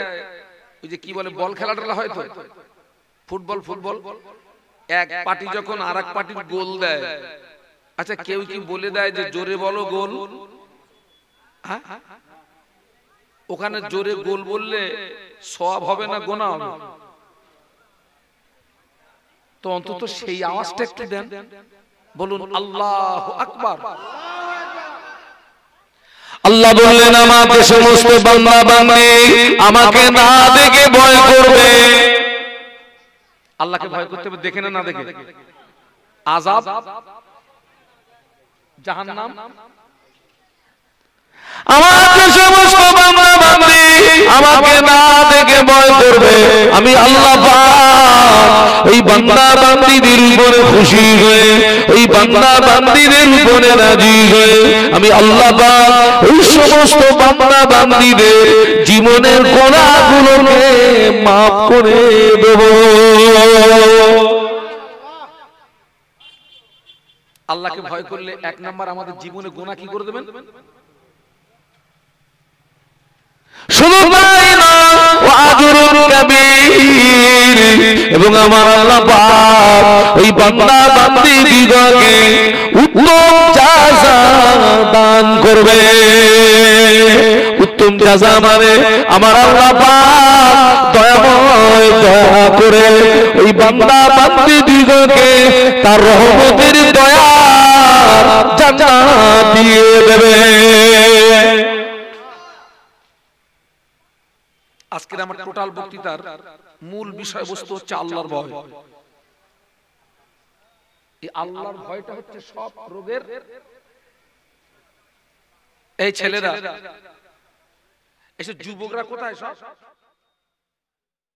ওই যে কি বলে বল খেলাটা হয় তো, ফুটবল, এক পার্টি যখন আরেক পার্টির গোল দেয়, আচ্ছা কেউ কি বলে দেয় যে জোরে বলো গোল? ওখানে জোরে গোল বললে সওয়াব হবে না গুনাহ হবে? তো অন্তত সেই আওয়াজটা একটু দেন, বলুন আল্লাহু আকবার। আল্লাহ বললেন, আমাকে সমস্ত বান্দা বান্দী আমাকে না দেখে ভয় করবে। আল্লাহকে ভয় করতে হবে, দেখে না দেখে? আযাব, জাহান্নাম। আমাকে সমস্ত বান্দা বান্দী আমাকে না দেখে ভয় করবে। আমি আল্লাহ পাক ওই বান্দা বান্দীদের উপরে খুশি হয়ে, ওই বান্দা বান্দীদের উপরে রাজি হয়ে আমি আল্লাহ পাক ওই সমস্ত বান্দা বান্দীদের জীবনের গুনাহগুলোকে মাফ করে দেব। আল্লাহকে ভয় করলে এক নাম্বার আমাদের জীবনে গুনাহ কি করে দেবেন? শুধু তাই না, ওয়া আজরুন কাবীর, এবং আমার আল্লাহ পাক ওই বান্দা বান্দীদিগকে উত্তম জাযা দান করবে। উত্তম জাযা মানে আমার আল্লাহ পাক দয়াময় দয়া করে ওই বান্দা বান্দীদিগকে তার রহমতের দয়া জান্নাত দিয়ে দেবে। আজকের আমার টোটাল বক্তৃতার মূল বিষয়বস্তু হচ্ছে আল্লাহর ভয়। এই আল্লাহর ভয়টা হচ্ছে সব রোগের। এই ছেলেরা, এসব যুবকরা কোথায় সব?